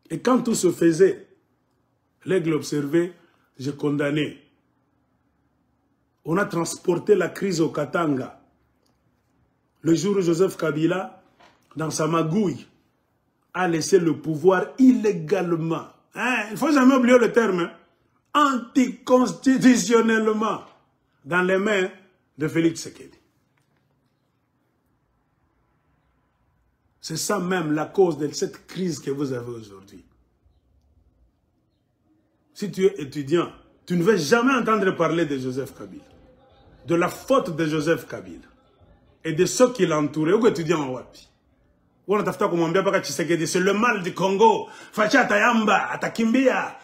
Et quand tout se faisait, l'aigle observé, j'ai condamné. On a transporté la crise au Katanga. Le jour où Joseph Kabila, dans sa magouille, a laissé le pouvoir illégalement. Hein? Il ne faut jamais oublier le terme. Hein? Anticonstitutionnellement. Dans les mains de Félix Tshisekedi. C'est ça même la cause de cette crise que vous avez aujourd'hui. Si tu es étudiant, tu ne veux jamais entendre parler de Joseph Kabila. De la faute de Joseph Kabila. Et de ceux qui l'entouraient. Ou étudiant en Wapi. C'est le mal du Congo. Facha Tayamba, Atakimbia,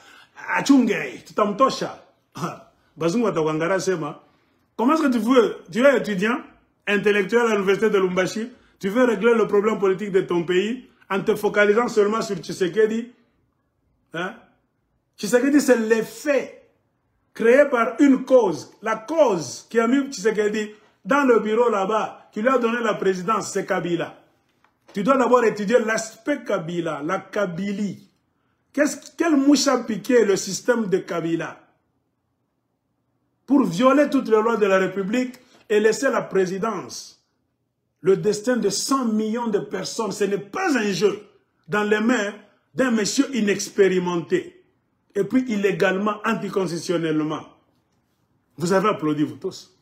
Achunge, Tutamtosha. Bazungu Atawangara Sema. Comment est-ce que tu es étudiant, intellectuel à l'université de Lubumbashi, tu veux régler le problème politique de ton pays en te focalisant seulement sur Tshisekedi? Hein? Tshisekedi, c'est l'effet créé par une cause. La cause qui a mis Tshisekedi dans le bureau là-bas, qui lui a donné la présidence, c'est Kabila. Tu dois d'abord étudier l'aspect Kabila, la Kabylie. Quelle mouche a piqué le système de Kabila pour violer toutes les lois de la République et laisser la présidence, le destin de 100 millions de personnes. Ce n'est pas un jeu dans les mains d'un monsieur inexpérimenté et puis illégalement, anticonstitutionnellement. Vous avez applaudi, vous tous.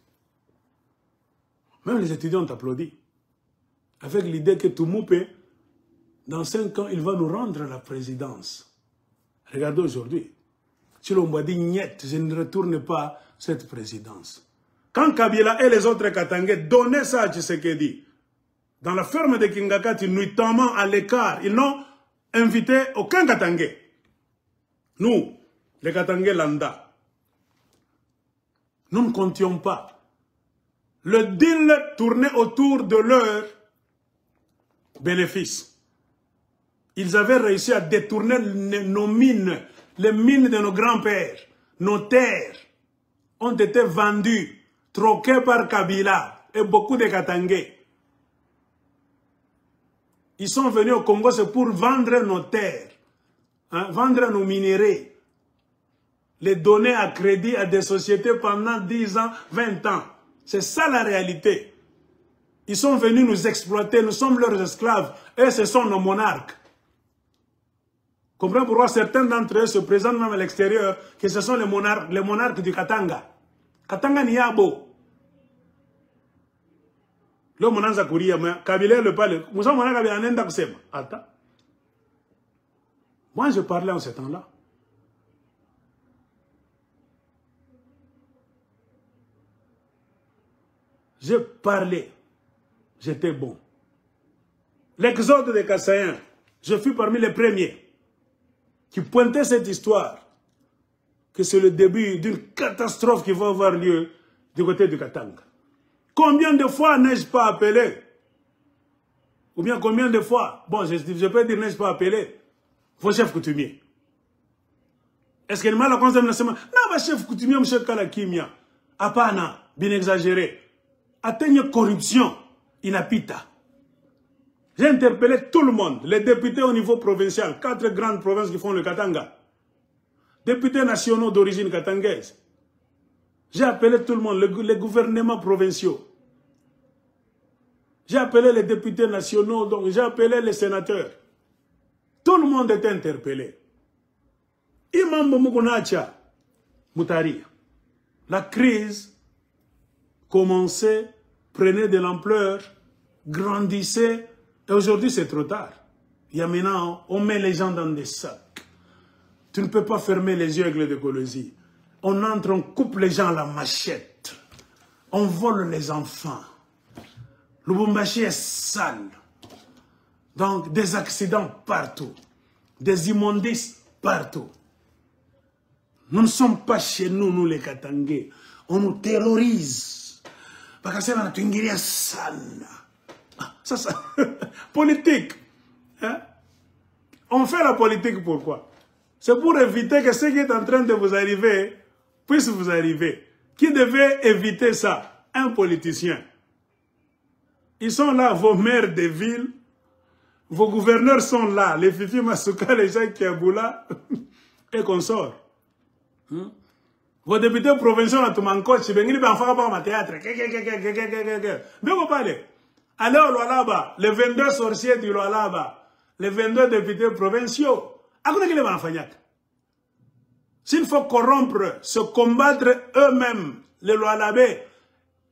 Même les étudiants ont applaudi. Avec l'idée que Toumoupé, dans 5 ans, il va nous rendre la présidence. Regardez aujourd'hui. Si l'on m'a dit niet, je ne retourne pas cette présidence. Quand Kabila et les autres Katangais donnaient ça à Tshisekedi, dans la ferme de Kingakati, nuitamment à l'écart, ils n'ont invité aucun Katangais. Nous, les Katangais lambda, nous ne comptions pas. Le deal tournait autour de leurs bénéfices. Ils avaient réussi à détourner nos mines, les mines de nos grands-pères, nos terres ont été vendues, troquées par Kabila et beaucoup de Katangais. Ils sont venus au Congo, c'est pour vendre nos terres, hein, vendre nos minéraux, les donner à crédit à des sociétés pendant 10 ans, 20 ans. C'est ça la réalité. Ils sont venus nous exploiter, nous sommes leurs esclaves, et ce sont nos monarques. Comprenez pourquoi certains d'entre eux se présentent même à l'extérieur, que ce sont les monarques du Katanga. Katanga ni yabo. Le monanza kuria, Kabila le parle. Moussa Mona Kabila n'enda kusema. Attends. Moi, je parlais en ce temps-là. Je parlais. J'étais bon. L'exode des Kassaïens, je fus parmi les premiers qui pointaient cette histoire, que c'est le début d'une catastrophe qui va avoir lieu du côté du Katanga. Combien de fois n'ai-je pas appelé? Ou bien combien de fois? Bon, je peux dire n'ai-je pas appelé vos chefs coutumiers. Est-ce qu'il y a mal à conseiller la semaine? Non, chef coutumier, M. Kalakimia. Apana, bien exagéré. Atteigne corruption, inapita. J'ai interpellé tout le monde, les députés au niveau provincial, 4 grandes provinces qui font le Katanga, députés nationaux d'origine katangaise. J'ai appelé tout le monde, les gouvernements provinciaux. J'ai appelé les députés nationaux, donc j'ai appelé les sénateurs. Tout le monde était interpellé. Imam Mukunacha, Moutari, la crise commençait, prenait de l'ampleur, grandissait. Et aujourd'hui, c'est trop tard. Il y a maintenant, on met les gens dans des sacs. Tu ne peux pas fermer les yeux avec l'écologie. On entre, on coupe les gens à la machette. On vole les enfants. Lubumbashi est sale. Donc, des accidents partout. Des immondices partout. Nous ne sommes pas chez nous, nous les Katangais. On nous terrorise. Parce que c'est la Tungiria sale. Ça, politique. Hein? On fait la politique pourquoi? C'est pour éviter que ce qui est en train de vous arriver puisse vous arriver. Qui devait éviter ça? Un politicien. Ils sont là, vos maires des villes, vos gouverneurs sont là, les Fifi Masuka, les gens qui Aboula et consorts. Vos députés provinciaux à Tumankoch, ils viennent faire un théâtre. Bien vous parlez. Allez au Lualaba, les 22 sorciers du Lualaba, les 22 députés provinciaux. S'il faut corrompre, se combattre eux-mêmes, les Lualabais,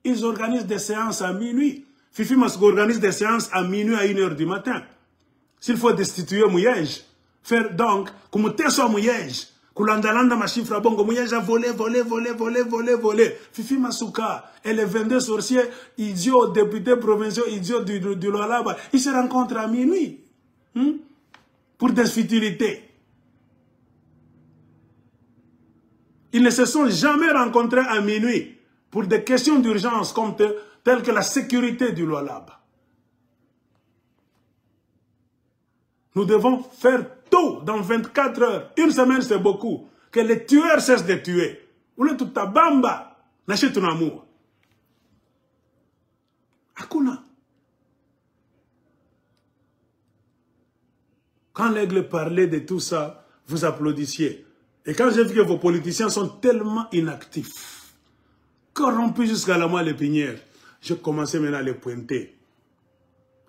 ils organisent des séances à minuit. Fifi Masuka organise des séances à minuit à 1h du matin. S'il faut destituer Mouyej, faire donc, comme Tesso Mouyej, Kulandalanda Machifra Bongo, Mouyej a volé. Fifi Masuka et les 22 sorciers, idiots, députés provinciaux, idiots du Lualaba, ils se rencontrent à minuit. Pour des futilités. Ils ne se sont jamais rencontrés à minuit pour des questions d'urgence comme telles que la sécurité du Lualaba. Nous devons faire tout dans 24 heures. Une semaine, c'est beaucoup. Que les tueurs cessent de tuer. Ou le tout tabamba. N'achète ton amour. Akuna. Quand l'aigle parlait de tout ça, vous applaudissiez. Et quand j'ai vu que vos politiciens sont tellement inactifs, corrompus jusqu'à la moelle épinière, je commençais maintenant à les pointer.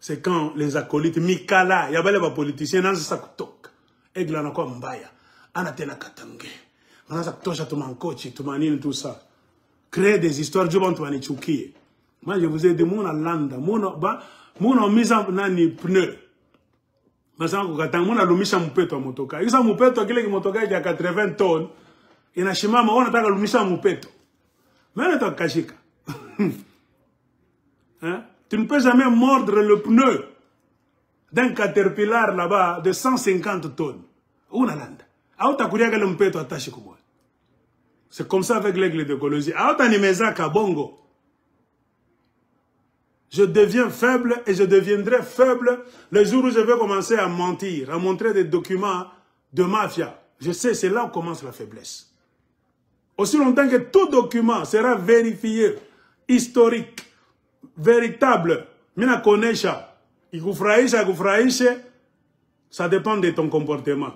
C'est quand les acolytes, Mikala, il y avait les politiciens, dans ce sac-toc, aigle en quoi mbaya, anatena katangé, dans ce tocha tumankochi, tumanine, tout ça. Créer des histoires, je vais en tchouki. Moi, je vous ai dit, mon alanda, mon mise en pneu. Mon a lumisha mupeto wa motoka. Isa mupeto kile kimotoka ya 80 tonnes. Inashimama ona taka lumisha mupeto. Mais tu kashika. Hein? Tu ne peux jamais mordre le pneu d'un Caterpillar là-bas de 150 tonnes. Una landa. Auta kuriaga le mupeto attaché comme moi. C'est comme ça avec l'aigle d'écologie. Auta nimeza kabongo. Je deviens faible et je deviendrai faible le jour où je vais commencer à mentir, à montrer des documents de mafia. Je sais, c'est là où commence la faiblesse. Aussi longtemps que tout document sera vérifié, historique, véritable, mina konesha, ça dépend de ton comportement.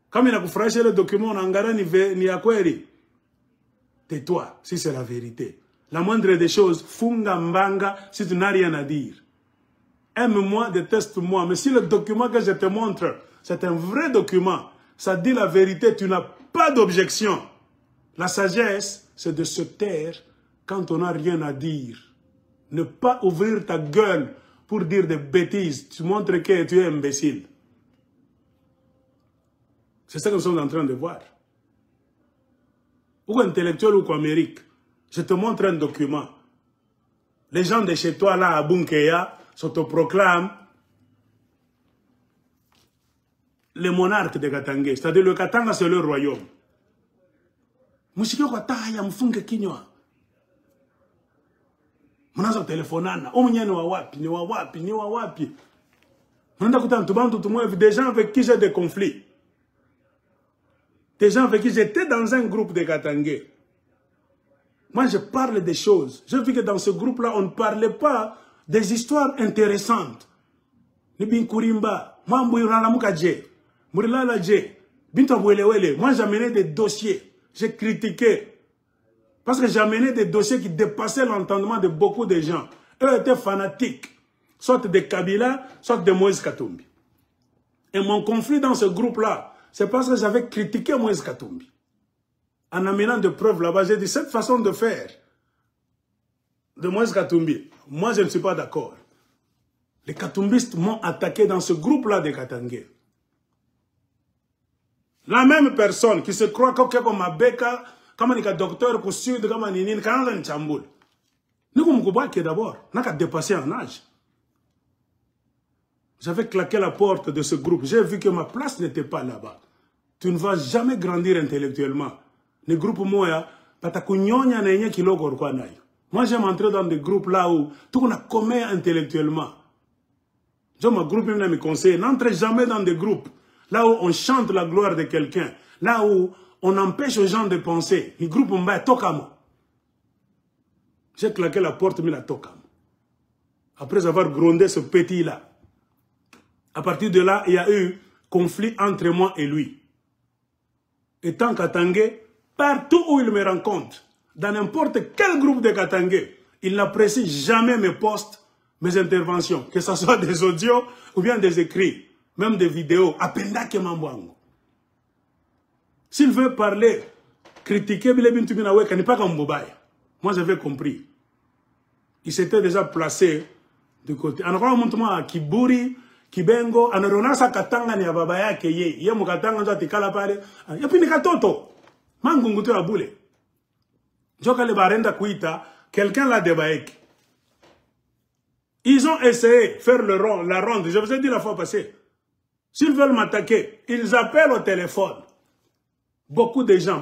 Comme il a kufraisha le document, n'angara ni akweri. Tais-toi, si c'est la vérité. La moindre des choses, funga mbanga, si tu n'as rien à dire. Aime-moi, déteste-moi. Mais si le document que je te montre C'est un vrai document. Ça dit la vérité, tu n'as pas d'objection. La sagesse, c'est de se taire quand on n'a rien à dire. Ne pas ouvrir ta gueule pour dire des bêtises. Tu montres que tu es imbécile. C'est ça que nous sommes en train de voir. Ou intellectuel ou Amérique. Je te montre un document. Les gens de chez toi, là, à Bunkeya, s'autoproclament les monarques de Katanga. C'est-à-dire le Katanga, c'est le royaume. Mushikio kwa taya mfunge kinywa. Mnaanza telefonana. Mwenye ni wa wapi, ni wa wapi, ni wa wapi. Mnaenda kutantu bantu tumwe des gens avec qui j'ai des conflits. Des gens avec qui j'étais dans un groupe de Katanga. Moi, je parle des choses. J'ai vu que dans ce groupe-là, on ne parlait pas des histoires intéressantes. Ni binkurimba, moi, mbouirala mukaje, mourilala je, binto wele. Moi, j'amenais des dossiers. J'ai critiqué. Parce que j'amenais des dossiers qui dépassaient l'entendement de beaucoup de gens. Eux étaient fanatiques. Soit de Kabila, soit de Moïse Katumbi. Et mon conflit dans ce groupe-là, c'est parce que j'avais critiqué Moïse Katumbi. En amenant des preuves là-bas, j'ai dit, cette façon de faire de Moïse Katumbi, moi je ne suis pas d'accord. Les Katumbistes m'ont attaqué dans ce groupe-là de Katanga. La même personne qui se croit comme ma beka, comme un docteur pour sud, comme un nini, quand on chamboule. Nous comme Koubaki d'abord, n'a qu'à dépasser en âge. J'avais claqué la porte de ce groupe, j'ai vu que ma place n'était pas là-bas. Tu ne vas jamais grandir intellectuellement. Les groupes moi, moi j'aime entrer dans des groupes là où tout le monde commun intellectuellement. Je mon groupe me conseille, n'entrez jamais dans des groupes là où on chante la gloire de quelqu'un, là où on empêche aux gens de penser. Les groupes m'ont dit Tokamo. J'ai claqué la porte, mais la Tokamo. Après avoir grondé ce petit là. À partir de là, il y a eu conflit entre moi et lui. Et tant Katanga, partout où il me rencontre, dans n'importe quel groupe de Katanga, il n'apprécie jamais mes posts, mes interventions, que ce soit des audios ou bien des écrits, même des vidéos. S'il veut parler, critiquer, moi j'avais compris. Il s'était déjà placé du côté. En remontant Kiburi, Kibengo, anaronasa Katanga ni baba yake ye mukatanga nzo atikala pale. Yapi ni katoto. Mangungutu ya bule. Joka le barenda kuita, quelqu'un l'a débaïque. Ils ont essayé de faire la ronde. Je vous ai dit la fois passée. S'ils veulent m'attaquer, ils appellent au téléphone. Beaucoup de gens.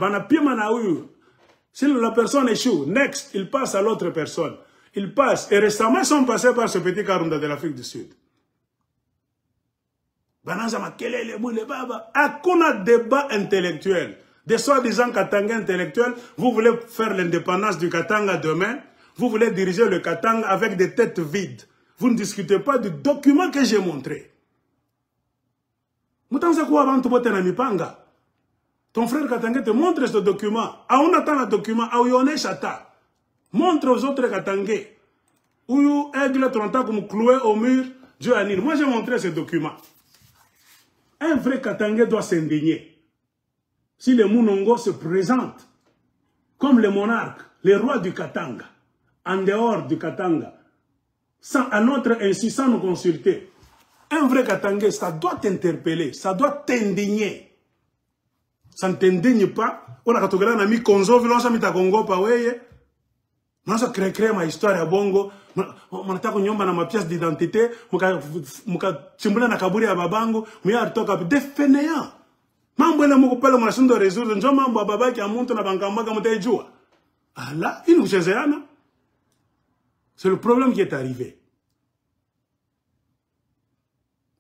Si la personne échoue, next, il passe à l'autre personne. Ils passent. Et récemment, ils sont passés par ce petit Karunda de l'Afrique du Sud. Akuna débat intellectuel. Des soi-disant Katanga intellectuels, vous voulez faire l'indépendance du Katanga demain, vous voulez diriger le Katanga avec des têtes vides. Vous ne discutez pas du document que j'ai montré. Ton frère Katanga te montre ce document. On attend le document. Montre aux autres Katangais. Où aigle tronta comme cloué au mur. Moi j'ai montré ce document. Un vrai Katangais doit s'indigner. Si les Mounongo se présentent comme les monarques, les rois du Katanga, en dehors du Katanga, à notre insu, sans nous consulter, un vrai Katangais, ça doit t'interpeller, ça doit t'indigner. Ça ne t'indigne pas. On a mis Konzo, on a mis ta Congo, on a créé ma histoire à Bongo, on a mis ma pièce d'identité, on a mis na kaburi à Babango, on a mis des fainéants. Mambo ile mukupela mnashindo résoudre njo mambo babaki amuntu na bankambaka mutaijua. Ah là, il nous chezeana. C'est le problème qui est arrivé.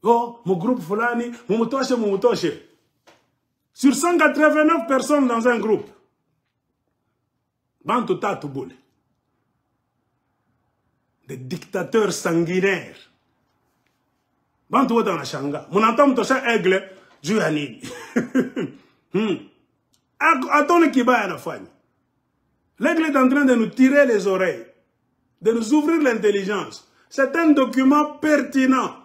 Oh, mon groupe fulani, mumutoshe. Sur 189 personnes dans un groupe. Bantu tatu boule. Des dictateurs sanguinaires. Bantu wota na shanga. Munantam tosha aigle. Juanini. Attends qui va à la fin. L'aigle est en train de nous tirer les oreilles, de nous ouvrir l'intelligence. C'est un document pertinent.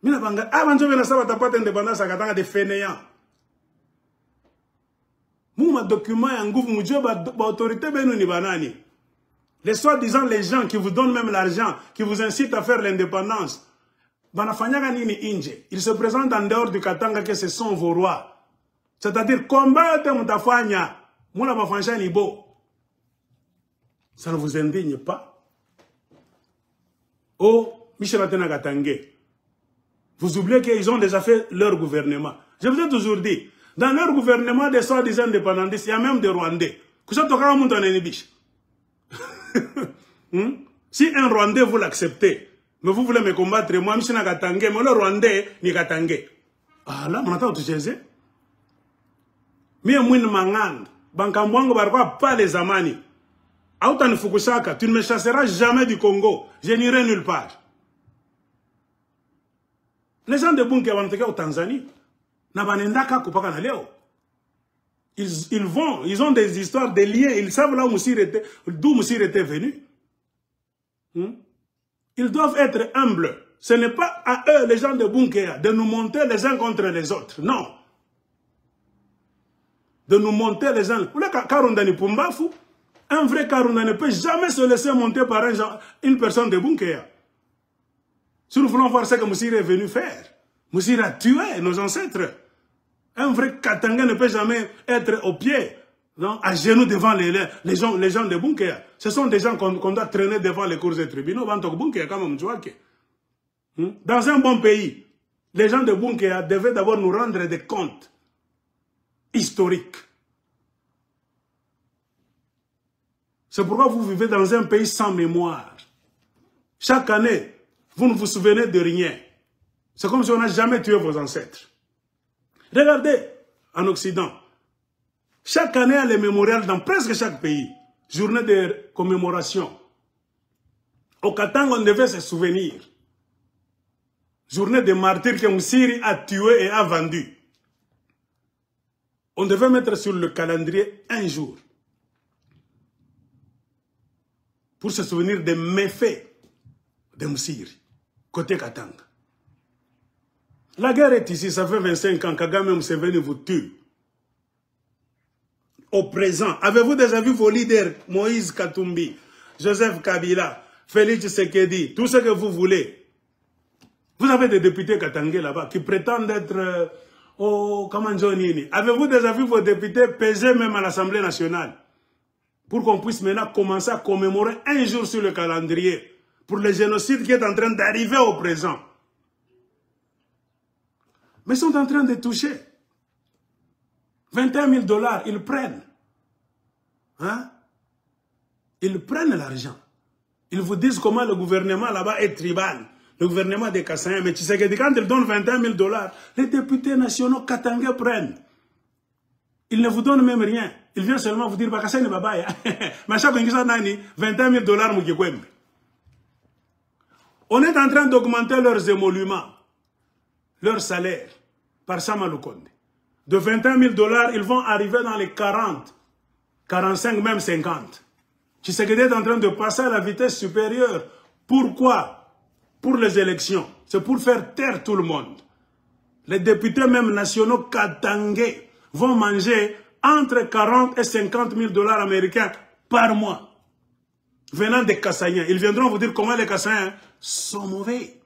Mina banga, avant de venir ça, pas indépendance à Katanga des fainéants. Mouma document un gouvernement, autorité, ni banani. Les soi-disant les gens qui vous donnent même l'argent, qui vous incitent à faire l'indépendance, ils se présentent en dehors du Katanga que ce sont vos rois. C'est-à-dire, combattre Moutafanya, Mouna Bafanja Nibo. Ça ne vous indigne pas? Oh, Michel Atena Katangé. Vous oubliez qu'ils ont déjà fait leur gouvernement. Je vous ai toujours dit, dans leur gouvernement des soi-disant indépendantistes, il y a même des Rwandais. Si un Rwandais vous l'acceptez, mais vous voulez me combattre, moi, Michel Katangé, mais le Rwandais, ni Katangé. Ah là, on attend tout chez mais mouine mangang, Bankambwango barwa pas les amani. Autant Fukushaka, tu ne me chasseras jamais du Congo. Je n'irai nulle part. Les gens de Bunke au Tanzanie, ils vont, ils ont des histoires, des liens, ils savent là où Moussir était, d'où Moussir était venu. Ils doivent être humbles. Ce n'est pas à eux, les gens de Bunke, de nous monter les uns contre les autres. Non. De nous monter les uns. Un vrai Karunda ne peut jamais se laisser monter par une personne de Bunke. Si nous voulons voir ce que Moussir est venu faire, Moussir a tué nos ancêtres. Un vrai Katanga ne peut jamais être au pied, non, à genoux devant les gens de Bunke. Ce sont des gens qu'on doit traîner devant les cours et tribunaux. Dans un bon pays, les gens de Bunke devaient d'abord nous rendre des comptes historiques. C'est pourquoi vous vivez dans un pays sans mémoire. Chaque année, vous ne vous souvenez de rien. C'est comme si on n'a jamais tué vos ancêtres. Regardez, en Occident, chaque année, il y a les mémorials dans presque chaque pays. Journée de commémoration. Au Katanga, on devait se souvenir. Journée de martyrs que Moussiri a tué et a vendu. On devait mettre sur le calendrier un jour. Pour se souvenir des méfaits de Moussiri, côté Katanga. La guerre est ici, ça fait 25 ans, Kagame Museveni vous tue. Au présent, avez-vous déjà vu vos leaders, Moïse Katumbi, Joseph Kabila, Félix Tshisekedi, tout ce que vous voulez? Vous avez des députés katangais là-bas qui prétendent être au Kamanjonini. Avez-vous déjà vu vos députés peser même à l'Assemblée nationale? Pour qu'on puisse maintenant commencer à commémorer un jour sur le calendrier pour le génocide qui est en train d'arriver au présent. Mais ils sont en train de toucher. 21 000 $, ils prennent. Hein? Ils prennent l'argent. Ils vous disent comment le gouvernement là-bas est tribal. Le gouvernement des Kassayens. Mais tu sais que quand ils donnent 21 000 $, les députés nationaux katangais prennent. Ils ne vous donnent même rien. Ils viennent seulement vous dire, mais chaque 21 000 $, on est en train d'augmenter leurs émoluments, leur salaire, par Samaloukonde. De 21 000 $, ils vont arriver dans les 40, 45, même 50. Tshisekedi est en train de passer à la vitesse supérieure. Pourquoi? Pour les élections. C'est pour faire taire tout le monde. Les députés même nationaux katangais vont manger entre 40 et 50 000 $ américains par mois. Venant des Kassayens. Ils viendront vous dire comment les Kassayens sont mauvais.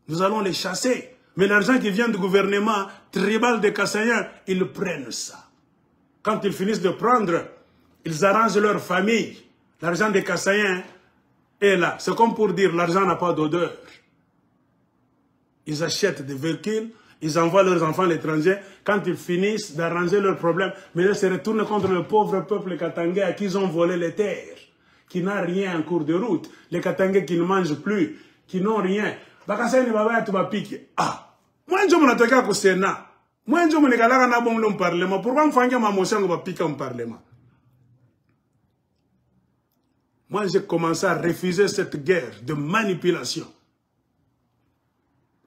Nous allons les chasser. Mais l'argent qui vient du gouvernement tribal des Kassayens, ils prennent ça. Quand ils finissent de prendre, ils arrangent leur famille. L'argent des Kassayens est là. C'est comme pour dire l'argent n'a pas d'odeur. Ils achètent des véhicules, ils envoient leurs enfants à l'étranger. Quand ils finissent d'arranger leurs problèmes, mais ils se retournent contre le pauvre peuple katangais à qui ils ont volé les terres, qui n'a rien en cours de route. Les Katangais qui ne mangent plus, qui n'ont rien. Ah, moi je me suis au Sénat. Moi je me suis au Parlement. Pourquoi je fais ma motion au Parlement? Moi j'ai commencé à refuser cette guerre de manipulation.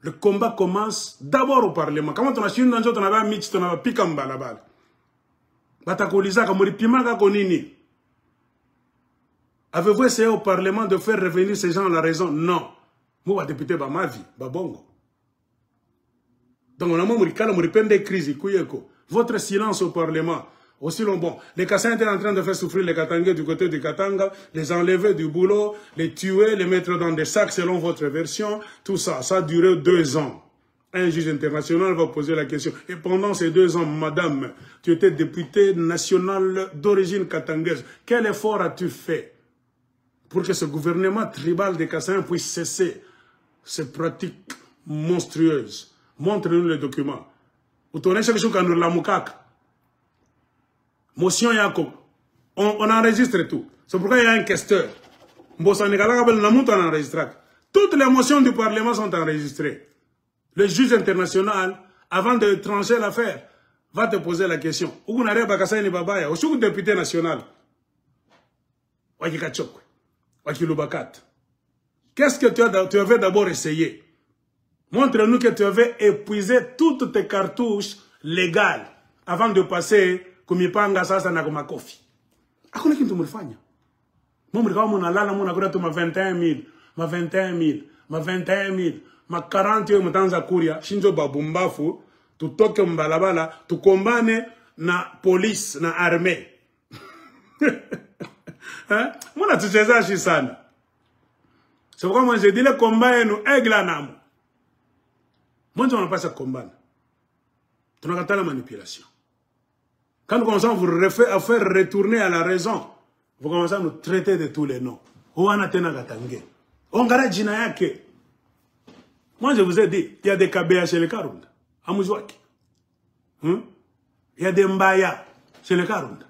Le combat commence d'abord au Parlement. Quand on a su une chose, on a mis, on a piqué en bas là-bas. Avez-vous essayé au Parlement de faire revenir ces gens à la raison? Non. Moi, député, ma vie, bongo. Donc, on a même des crises. Votre silence au Parlement, aussi long, bon, les Kassans étaient en train de faire souffrir les Katangais du côté du Katanga, les enlever du boulot, les tuer, les mettre dans des sacs selon votre version, tout ça, ça a duré 2 ans. Un juge international va poser la question. Et pendant ces 2 ans, madame, tu étais députée nationale d'origine katangaise. Quel effort as-tu fait pour que ce gouvernement tribal des Kassans puisse cesser ces pratiques monstrueuses? Montre-nous les documents. Vous tournez chaque chose quand nous la moukaka. Motion Yako. On enregistre tout. C'est pourquoi il y a un questeur. Toutes les motions du Parlement sont enregistrées. Le juge international, avant de trancher l'affaire, va te poser la question. Où n'arrive pas qu'à ça ni babaya. Où est le député national? Qu'est-ce que tu avais d'abord essayé? Montre-nous que tu avais épuisé toutes tes cartouches légales avant de passer kumipanga sasa na kumakofi. Hakuna kitu mlifanya. Mimi kama mnalala mnakula tu ma 21,000, ma 21,000, ma 21,000, ma 40 yo mtanza kuria, shinjo babumbafu, tutoke mbalabala, tukombane na police na armée. Hein? Mwana tucheza shi sana. C'est pourquoi moi je dis le combat nous aigle namu. Moi on n'a pas ce combat. Tu n'as pas la manipulation. Quand nous commençons à faire retourner à la raison, vous commencez à nous traiter de tous les noms. Moi, je vous ai dit, il y a des KBA chez les Karunda, à Mouzouaki. Il y a des Mbaya chez les Karunda.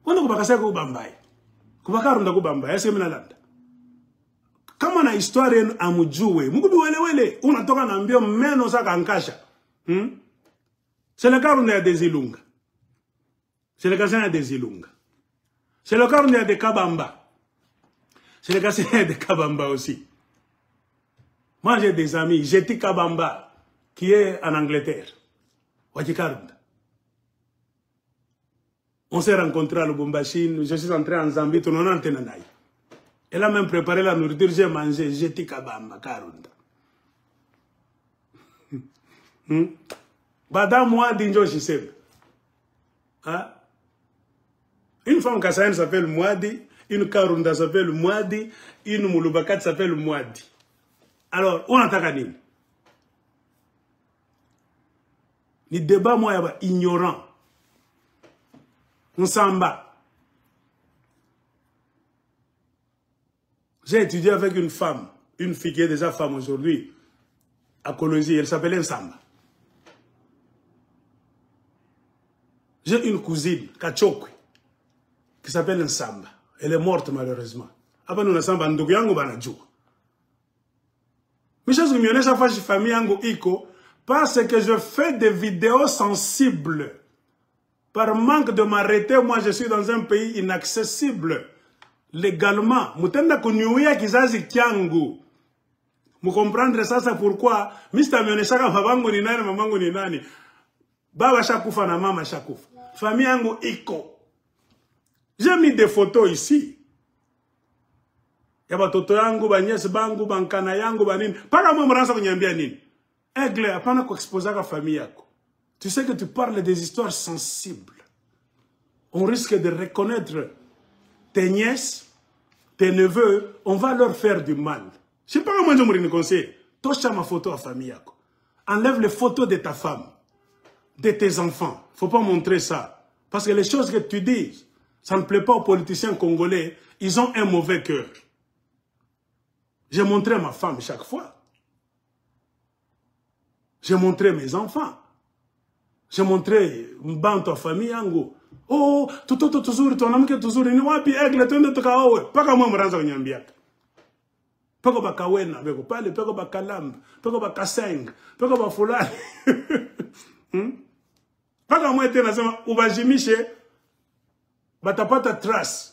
Quand on va faire un Bambay, on va faire un Bambay, c'est une Comme on a histoire à Moujoué, on a toka n'ambio meno sa kankasha. C'est le Karunda des Ilunga. C'est le Kassans des Ilunga. C'est le Karunda de Kabamba. C'est le Kassans de Kabamba aussi. Moi, j'ai des amis, Jeti Kabamba, qui est en Angleterre. On s'est rencontrés à Lubumbashi, je suis entré en Zambie, tout le monde en Tenanaï. Elle a même préparé la nourriture, j'ai mangé Jeti Kabamba, Karunda. Bada moi, Dinjo Shiseb. Hein? Une femme Kassaïenne s'appelle Mouadi, une Karunda s'appelle Mouadi, une Mouloubakat s'appelle Mouadi. Alors, on entend qu'à Nîmes. Les débats, moi, il y a ignorant. On s'en bat. J'ai étudié avec une femme, une fille qui est déjà femme aujourd'hui, à Colosie, elle s'appelait Nsamba. J'ai une cousine, Kachokwe, qui s'appelle Nsamba. Elle est morte malheureusement. Après nous, Nsamba, nous avons dit mais je suis chaque fois que je famille Ango Iko parce que je fais des vidéos sensibles. Par manque de m'arrêter, moi je suis dans un pays inaccessible. Légalement. Mutenda kunyuya kizazi kyangu. Vous comprendre ça, c'est pourquoi Mr. Mioneshaka babangu ni nani, mamangu ni nani. Baba shakufa na mama shakufa. Famille Ango Iko. J'ai mis des photos ici. Yaba toto yangu, banyesi bangu, bankana yangu, banini. Paka mwa mransa kunyambia nini. Aigle, apana ko exposa ka famille yako. Tu sais que tu parles des histoires sensibles. On risque de reconnaître tes nièces, tes neveux, on va leur faire du mal. Je sais pas comment je me conseille. Touche ma photo à famille yako. Enlève les photos de ta femme, de tes enfants. Faut pas montrer ça. Parce que les choses que tu dis, ça ne plaît pas aux politiciens congolais. Ils ont un mauvais cœur. J'ai montré ma femme chaque fois. J'ai montré mes enfants. J'ai montré Mbanto famille Ango. Oh, toujours, ton ami qui est toujours, il n'y a pas de temps de kawe. Pas comme moi, je me rends pas comme Kawena, pas comme Kalamb, pas comme Kasseng, pas comme Fulani. Pas comme moi, j'étais dans un Ubajimiche, t'as pas ta trace.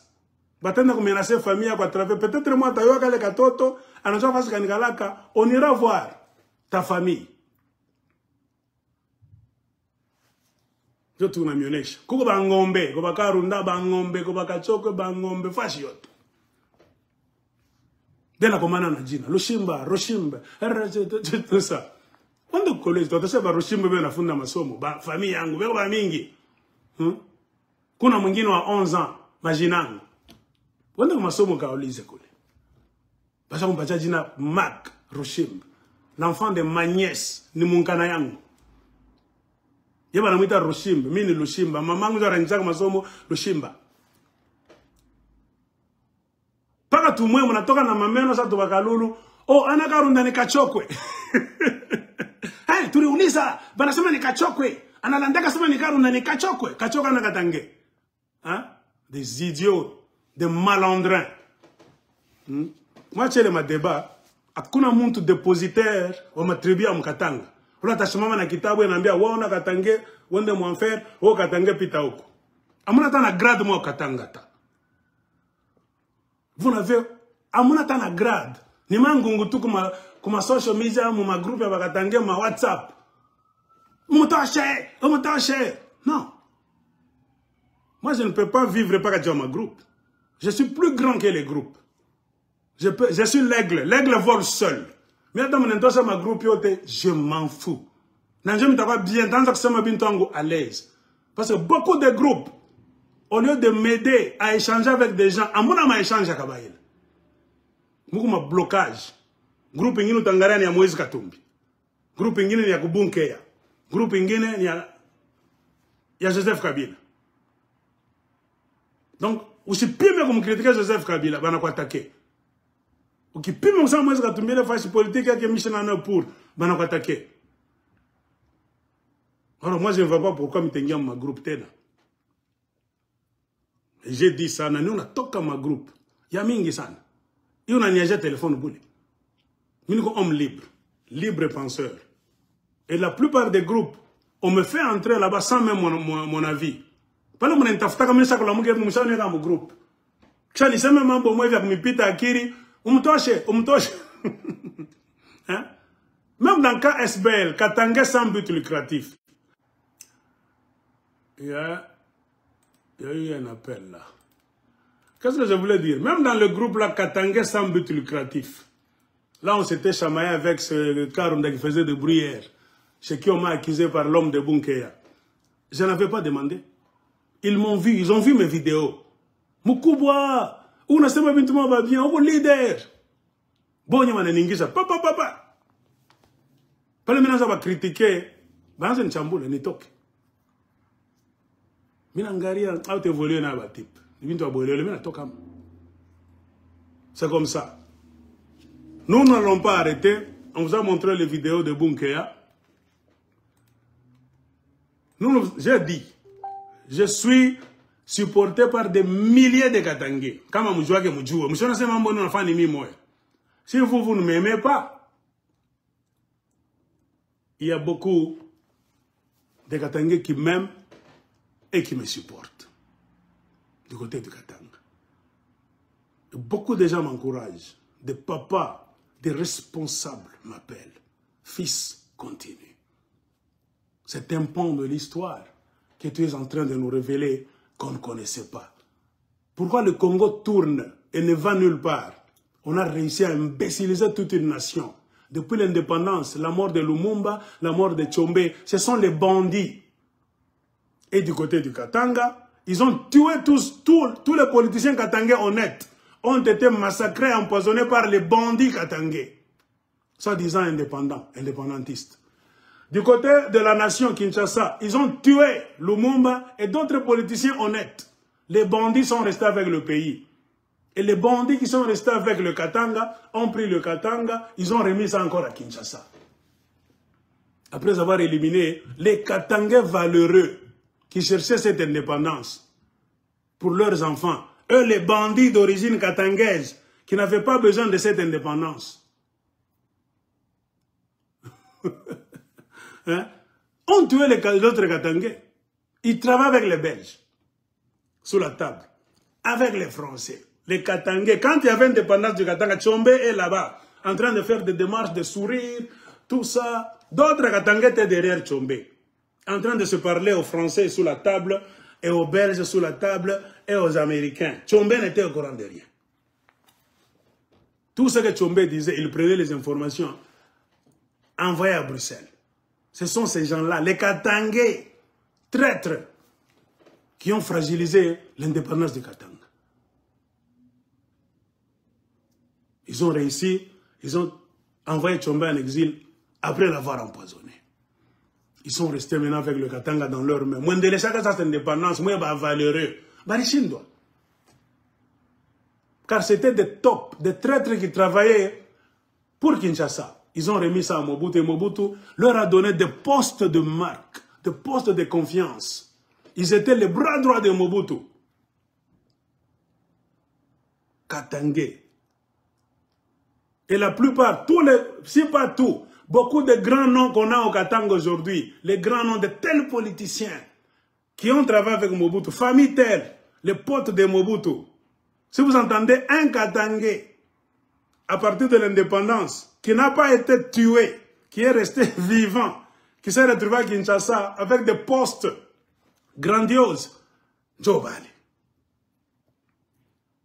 Batenda kumenacer famille à travers peut-être moi ta yoka le katoto anacho fasi kanikalaka on ira voir ta famille. Je tourne mionesha kuko bangombe ko bakarunda bangombe ko bakachoko bangombe fashi yote dela komana na jina Lushimba Roshimba tout ça Wanda college, totasema Barushimba bebe nafunda masomo, ba famille yangu, beko ba mingi. Kuna mwingine wa 11 ans, majinangu. Wanda masomo kaulize kule. Basa kumpatia jina Mark Rushimba. L'enfant de ma nièce, ni munkana yangu. Yeba namwita Rushimba, mimi ni Lushimba, mamangu ndo aranizaka masomo Lushimba. Paka tumwe mnatoka na mameno sasa tubakalulu, oh anakarunda ni Kachokwe. Hey, tuliuliza, banasema ni Kachokwe. Analandaka sema ni karunda ni Kachokwe. Kachoka na Katange. Hein? Des idiots, des malandrins. Moi chele ma débat, hakuna muntu dépositaire wa matribu ya Mkatanga. Ula tashimama na kitabu yanaambia waona Katange, wende mwanfer, o Katange pita huko. Amuna ta na grade mwa Katanga ta. Vous n'avez amuna ta na grade. Ni mangungu tu kuma social media, ma groupe ya Katange, ma WhatsApp. Mutache. Non. Moi je ne peux pas vivre pas dans ma groupe. Je suis plus grand que les groupes. Je suis l'aigle. L'aigle vole seul. Mais dans mon entourage, ma groupe, je m'en fous. Je ne pas bien à l'aise. Parce que beaucoup de groupes, au lieu de m'aider à échanger avec des gens, à mon avis, échanger avec Kabaïl. Beaucoup de blocage. Groupe ingine Tangara ni ya Moïse Katumbi. Groupe ingine ni ya Kubunkeya. Groupe ingine ni ya Joseph Kabila. Donc, aussi pire comme critiquer Joseph Kabila, on a attaqué. Ok, puis même ça, moi, je vais la phase politique qui est mise en œuvre pour, on a attaqué. Alors, moi, je ne vois pas pourquoi je suis ma groupe. J'ai dit ça, nous, on a toqué ma groupe. Il y a mingi ça. Il y a un téléphone boulé. Nous sommes hommes libres, libres penseurs. Et la plupart des groupes, on me fait entrer là-bas sans même mon avis. Pas le monde tafuta comme ça que la mugue moussane dans mon groupe. Chani c'est même un bon moi avec mi pita akiri, umtoshe. Hein? Même dans le cas SBL, Katanga sans but lucratif. Il y a eu un appel là. Qu'est-ce que je voulais dire? Même dans le groupe là, Katanga sans but lucratif. Là, on s'était chamaillé avec ce Karunda qui faisait de bruyère. Ce qui m'a accusé par l'homme de Bunkeya. Je n'avais pas demandé. Ils m'ont vu, ils ont vu mes vidéos. Mukubwa, on a sema bintu va bien, on est leader. Bon, il y a un ningisha, papa. Pas le ménage va critiquer, bah c'est une chamboule, ni toque. Minangaria, a évolué dans le type. Bintu va boiler, le ménage toque. C'est comme ça. Nous n'allons pas arrêter. On vous a montré les vidéos de Bunkeya. J'ai dit. Je suis supporté par des milliers de Katangais. Comme je vois que je joue, je ne sais pas si vous ne m'aimez pas, il y a beaucoup de Katangais qui m'aiment et qui me supportent. Du côté du Katanga. Beaucoup de gens m'encouragent. Des papas, des responsables m'appellent. Fils, continue. C'est un pan de l'histoire que tu es en train de nous révéler qu'on ne connaissait pas. Pourquoi le Congo tourne et ne va nulle part? On a réussi à imbéciliser toute une nation. Depuis l'indépendance, la mort de Lumumba, la mort de Tshombe, ce sont les bandits. Et du côté du Katanga, ils ont tué tous les politiciens katangais honnêtes. Ont été massacrés, empoisonnés par les bandits katangais. Soi-disant indépendantistes. Du côté de la nation Kinshasa, ils ont tué Lumumba et d'autres politiciens honnêtes. Les bandits sont restés avec le pays. Et les bandits qui sont restés avec le Katanga ont pris le Katanga, ils ont remis ça encore à Kinshasa. Après avoir éliminé les Katangais valeureux qui cherchaient cette indépendance pour leurs enfants. Eux, les bandits d'origine katangaise qui n'avaient pas besoin de cette indépendance. Hein? On tuait les autres Katangais. Ils travaillent avec les Belges. Sous la table. Avec les Français. Les Katangais. Quand il y avait indépendance du Katanga, Tshombe est là-bas. En train de faire des démarches, de sourire. Tout ça. D'autres Katangais étaient derrière Tshombe. En train de se parler aux Français sous la table. Et aux Belges sous la table. Et aux Américains. Tshombe n'était au courant de rien. Tout ce que Tshombe disait, il prenait les informations. Envoyé à Bruxelles. Ce sont ces gens-là, les Katangais, traîtres, qui ont fragilisé l'indépendance du Katanga. Ils ont réussi, ils ont envoyé Tshombe en exil après l'avoir empoisonné. Ils sont restés maintenant avec le Katanga dans leurs mains. Moi, de chaque cette indépendance, moi, je valeureux. Car c'était des tops, des traîtres qui travaillaient pour Kinshasa. Ils ont remis ça à Mobutu et Mobutu leur a donné des postes de marque, des postes de confiance. Ils étaient les bras droits de Mobutu. Katangais. Et la plupart, si pas tout, beaucoup de grands noms qu'on a au Katanga aujourd'hui, les grands noms de tels politiciens qui ont travaillé avec Mobutu, famille telle, les potes de Mobutu. Si vous entendez un Katangais, à partir de l'indépendance, qui n'a pas été tué, qui est resté vivant, qui s'est retrouvé à Kinshasa avec des postes grandioses, Joe Bali,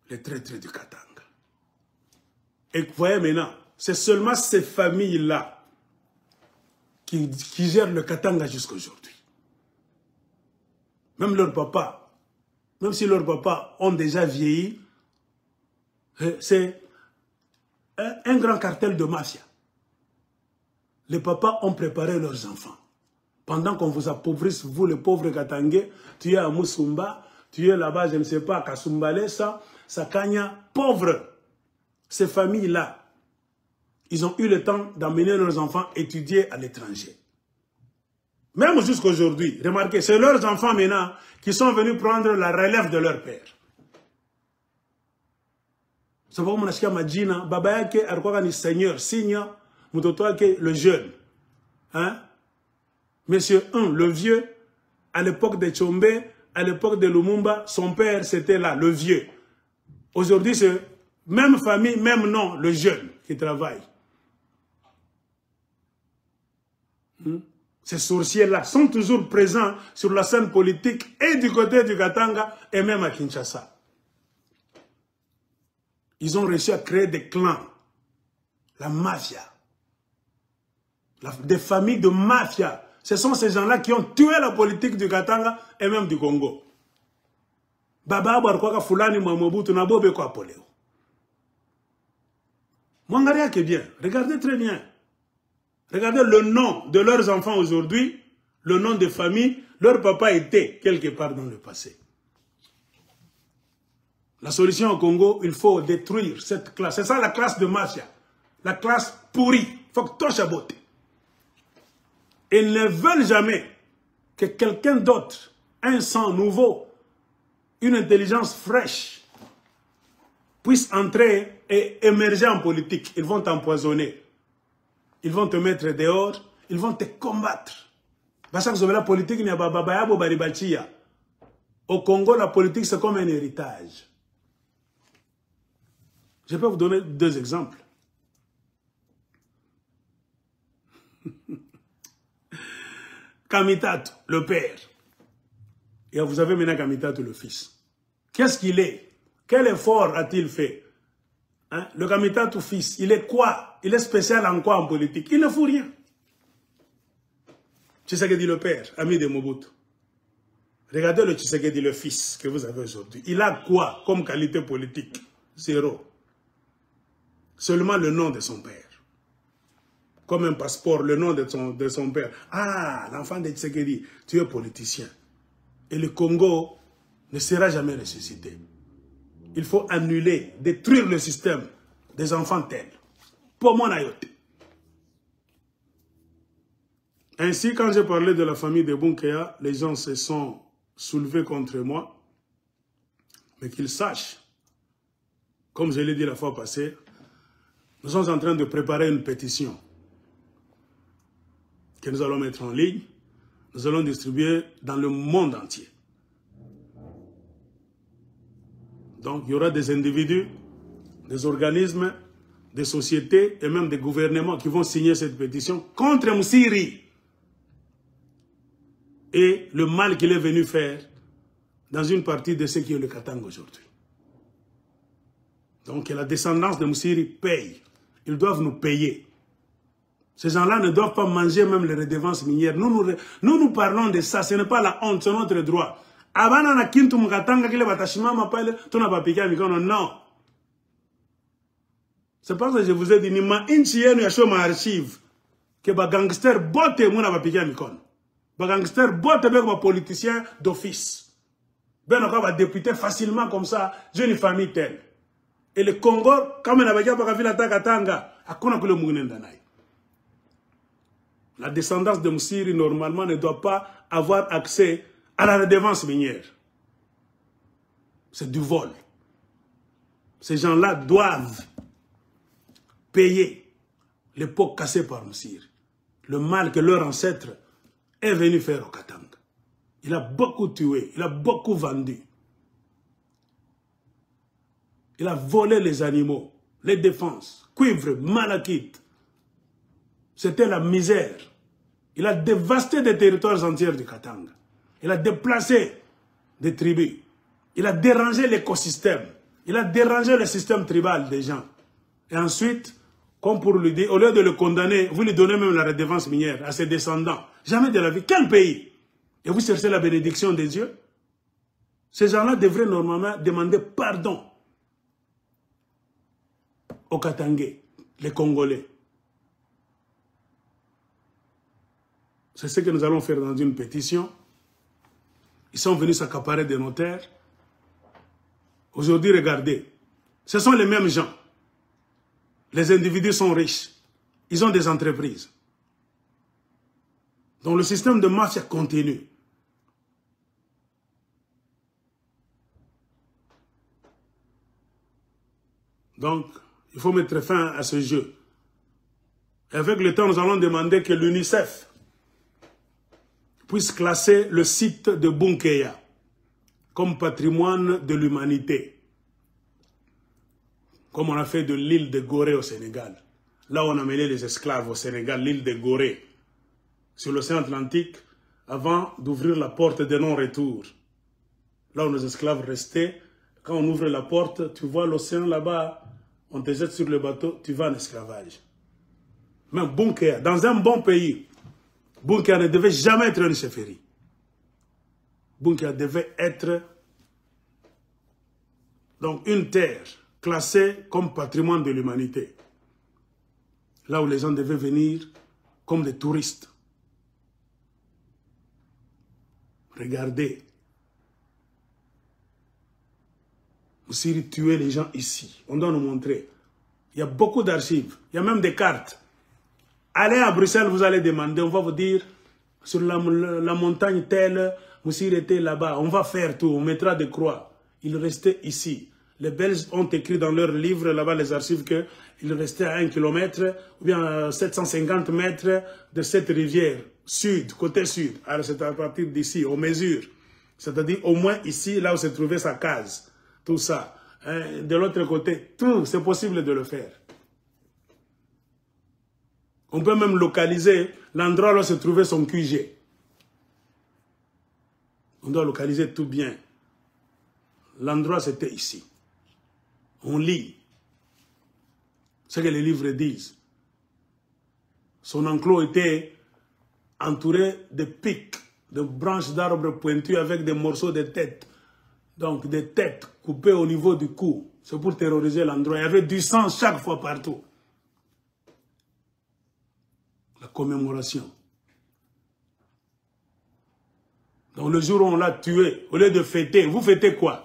les traîtres du Katanga. Et vous voyez maintenant, c'est seulement ces familles-là qui gèrent le Katanga jusqu'à aujourd'hui. Même leurs papas, même si leurs papas ont déjà vieilli, c'est un grand cartel de mafia. Les papas ont préparé leurs enfants. Pendant qu'on vous appauvrisse, vous les pauvres Katangais, tu es à Moussumba, tu es là-bas, je ne sais pas, à Kassumbale, Sakanya, pauvres. Ces familles-là, ils ont eu le temps d'amener leurs enfants étudier à l'étranger. Même jusqu'à aujourd'hui, remarquez, c'est leurs enfants maintenant qui sont venus prendre la relève de leur père. C'est pourquoi je dis que Baba Yake a Seigneur, signe, le jeune. Hein? Monsieur 1, le vieux, à l'époque de Tshombe, à l'époque de Lumumba, son père c'était là, le vieux. Aujourd'hui, c'est même famille, même nom, le jeune qui travaille. Ces sorciers-là sont toujours présents sur la scène politique et du côté du Katanga et même à Kinshasa. Ils ont réussi à créer des clans, la mafia, des familles de mafia. Ce sont ces gens-là qui ont tué la politique du Katanga et même du Congo. Baba Barkwaka Fulani Mobutu Nabobe ko Apoleo. Mwangaria qui est bien, regardez très bien. Regardez le nom de leurs enfants aujourd'hui, le nom de famille, leur papa était quelque part dans le passé. La solution au Congo, il faut détruire cette classe. C'est ça la classe de mafia. La classe pourrie. Il faut que tout chabote. Ils ne veulent jamais que quelqu'un d'autre, un sang nouveau, une intelligence fraîche, puisse entrer et émerger en politique. Ils vont t'empoisonner. Ils vont te mettre dehors. Ils vont te combattre. Parce que la politique, au Congo, la politique, c'est comme un héritage. Je peux vous donner 2 exemples. Kamitatu, le père. Et vous avez maintenant Kamitatu, le fils. Qu'est-ce qu'il est? Quel effort a-t-il fait? Hein? Le Kamitatu fils, il est quoi? Il est spécial en quoi en politique? Il ne fout rien. Tshisekedi le père, ami de Mobutu. Regardez le Tshisekedi le fils que vous avez aujourd'hui. Il a quoi comme qualité politique? 0. Seulement le nom de son père. Comme un passeport, le nom de son père. Ah, l'enfant de Tshisekedi, tu es politicien. Et le Congo ne sera jamais ressuscité. Il faut annuler, détruire le système des enfants tels. Pour mon ayote. Ainsi, quand j'ai parlé de la famille de Bunkea, les gens se sont soulevés contre moi. Mais qu'ils sachent, comme je l'ai dit la fois passée, nous sommes en train de préparer une pétition que nous allons mettre en ligne. Nous allons distribuer dans le monde entier. Donc, il y aura des individus, des organismes, des sociétés et même des gouvernements qui vont signer cette pétition contre Moussiri et le mal qu'il est venu faire dans une partie de ce qui est le Katanga aujourd'hui. Donc, la descendance de Moussiri paye. Ils doivent nous payer. Ces gens-là ne doivent pas manger même les redevances minières. Nous parlons de ça, ce n'est pas la honte, c'est notre droit. Avant, na kintu mukatanga kile batashimama pale, tuna bapika mikono, non. C'est parce que je vous ai dit, ni ma inchi yenu ya show ma archive, que ba gangster bote muna bapika mikono. Ba gangster bote beko ba politicien d'office. Ben on va député facilement comme ça, j'ai une famille telle. Et le Congo, comme on a bakia baka vila takatanga, akuna kule mugunenda naï. La descendance de Moussiri, normalement, ne doit pas avoir accès à la redevance minière. C'est du vol. Ces gens-là doivent payer les pots cassés par Moussiri. Le mal que leur ancêtre est venu faire au Katanga. Il a beaucoup tué, il a beaucoup vendu. Il a volé les animaux, les défenses, cuivre, malachite. C'était la misère. Il a dévasté des territoires entiers du Katanga. Il a déplacé des tribus. Il a dérangé l'écosystème. Il a dérangé le système tribal des gens. Et ensuite, comme pour lui dire, au lieu de le condamner, vous lui donnez même la redevance minière à ses descendants. Jamais de la vie. Quel pays? Et vous cherchez la bénédiction des dieux? Ces gens-là devraient normalement demander pardon aux Katangais, les Congolais. C'est ce que nous allons faire dans une pétition. Ils sont venus s'accaparer de nos terres. Aujourd'hui, regardez, ce sont les mêmes gens. Les individus sont riches. Ils ont des entreprises. Donc le système de mafia continue. Donc, il faut mettre fin à ce jeu. Et avec le temps, nous allons demander que l'UNICEF puisse classer le site de Bunkeya comme patrimoine de l'humanité. Comme on a fait de l'île de Gorée au Sénégal. Là où on a mené les esclaves au Sénégal, l'île de Gorée, sur l'océan Atlantique, avant d'ouvrir la porte de non-retour. Là où nos esclaves restaient, quand on ouvre la porte, tu vois l'océan là-bas, on te jette sur le bateau, tu vas en esclavage. Mais Bunkeya, dans un bon pays, Bunkeya ne devait jamais être une chefferie. Bunkeya devait être donc une terre classée comme patrimoine de l'humanité. Là où les gens devaient venir comme des touristes. Regardez. Moussiri tuait les gens ici. On doit nous montrer. Il y a beaucoup d'archives. Il y a même des cartes. Allez à Bruxelles, vous allez demander. On va vous dire, sur la montagne telle, Moussiri était là-bas. On va faire tout. On mettra des croix. Il restait ici. Les Belges ont écrit dans leurs livres, là-bas, les archives, qu'il restait à 1 km ou bien à 750 mètres de cette rivière, sud, côté sud. Alors c'est à partir d'ici, on mesure. C'est-à-dire au moins ici, là où se trouvait sa case. Tout ça. De l'autre côté, tout, c'est possible de le faire. On peut même localiser l'endroit où se trouvait son QG. On doit localiser tout bien. L'endroit, c'était ici. On lit ce que les livres disent. Son enclos était entouré de pics, de branches d'arbres pointues avec des morceaux de tête. Donc des têtes coupées au niveau du cou. C'est pour terroriser l'endroit. Il y avait du sang chaque fois partout. La commémoration. Donc le jour où on l'a tué, au lieu de fêter, vous fêtez quoi?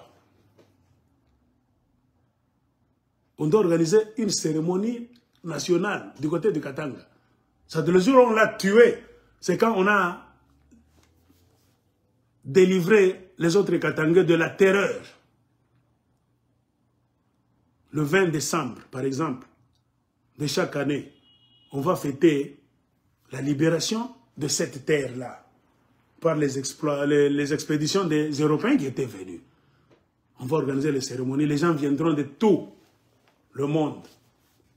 On doit organiser une cérémonie nationale du côté du Katanga. Le jour où on l'a tué, c'est quand on a délivré les autres Katangais de la terreur. Le 20 décembre, par exemple, de chaque année, on va fêter la libération de cette terre-là par les expéditions des Européens qui étaient venus. On va organiser les cérémonies. Les gens viendront de tout le monde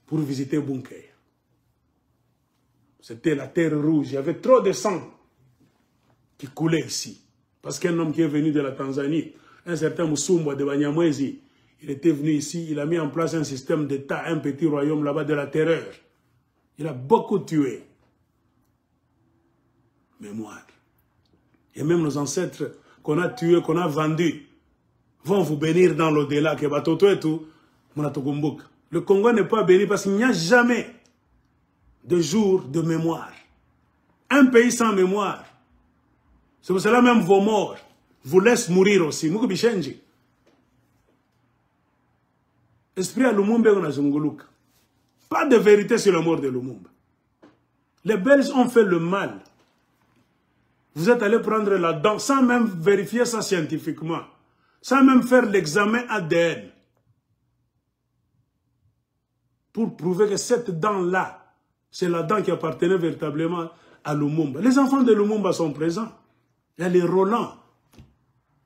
pour visiter Bunkeya. C'était la terre rouge. Il y avait trop de sang qui coulait ici. Parce qu'un homme qui est venu de la Tanzanie, un certain Musumba de Banyamwezi, il était venu ici, il a mis en place un système d'État, un petit royaume là-bas de la terreur. Il a beaucoup tué. mémoire. Et même nos ancêtres qu'on a tués, qu'on a vendus, vont vous bénir dans l'au-delà. Le Congo n'est pas béni parce qu'il n'y a jamais de jour de mémoire. Un pays sans mémoire. C'est pour cela même vos morts vous laissent mourir aussi. Esprit à Lumumba, on a Zunguluka. Pas de vérité sur la mort de Lumumba. Les Belges ont fait le mal. Vous êtes allé prendre la dent sans même vérifier ça scientifiquement. Sans même faire l'examen ADN. Pour prouver que cette dent-là, c'est la dent qui appartenait véritablement à Lumumba. Les enfants de Lumumba sont présents. Il y a les Roland.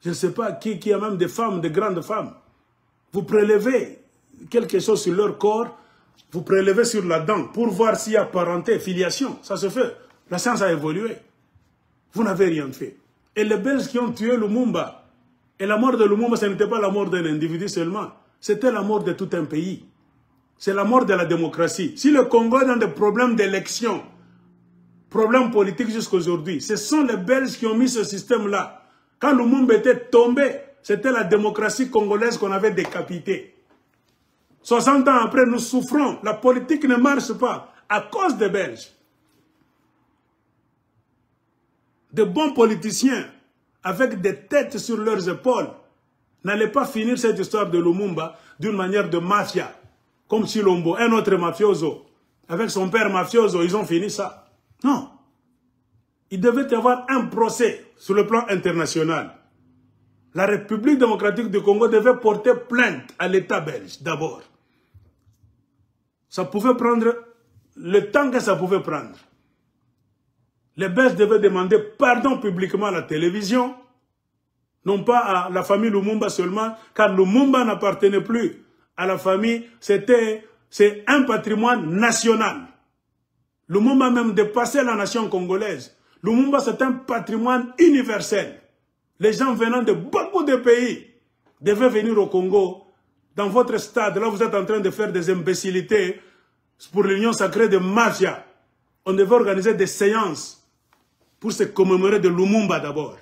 Je ne sais pas qui a même des femmes, des grandes femmes. Vous prélevez quelque chose sur leur corps, vous prélevez sur la dent pour voir s'il y a parenté, filiation. Ça se fait. La science a évolué. Vous n'avez rien fait. Et les Belges qui ont tué Lumumba, et la mort de Lumumba, ce n'était pas la mort d'un individu seulement. C'était la mort de tout un pays. C'est la mort de la démocratie. Si le Congo est dans des problèmes d'élection, problèmes politiques jusqu'à aujourd'hui, ce sont les Belges qui ont mis ce système-là. Quand Lumumba était tombé, c'était la démocratie congolaise qu'on avait décapitée. 60 ans après, nous souffrons. La politique ne marche pas à cause des Belges. De bons politiciens, avec des têtes sur leurs épaules, n'allaient pas finir cette histoire de Lumumba d'une manière de mafia. Comme Chilombo, un autre mafioso. Avec son père mafioso, ils ont fini ça. Non. Il devait y avoir un procès sur le plan international. La République démocratique du Congo devait porter plainte à l'État belge, d'abord. Ça pouvait prendre le temps que ça pouvait prendre. Les Belges devaient demander pardon publiquement à la télévision, non pas à la famille Lumumba seulement, car Lumumba n'appartenait plus à la famille, c'est un patrimoine national. Lumumba a même dépassé la nation congolaise. Lumumba, c'est un patrimoine universel. Les gens venant de beaucoup de pays devaient venir au Congo. Dans votre stade, là, vous êtes en train de faire des imbécilités pour l'union sacrée de mafia. On devait organiser des séances pour se commémorer de Lumumba d'abord.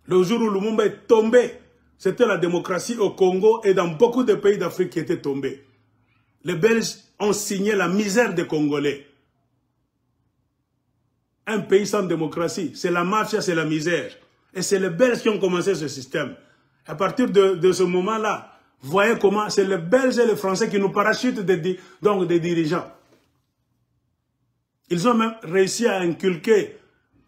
Le jour où Lumumba est tombé, c'était la démocratie au Congo et dans beaucoup de pays d'Afrique qui étaient tombés. Les Belges ont signé la misère des Congolais. Un pays sans démocratie, c'est la mafia, c'est la misère. Et c'est les Belges qui ont commencé ce système. À partir de ce moment-là, vous voyez comment c'est les Belges et les Français qui nous parachutent des dirigeants. Ils ont même réussi à inculquer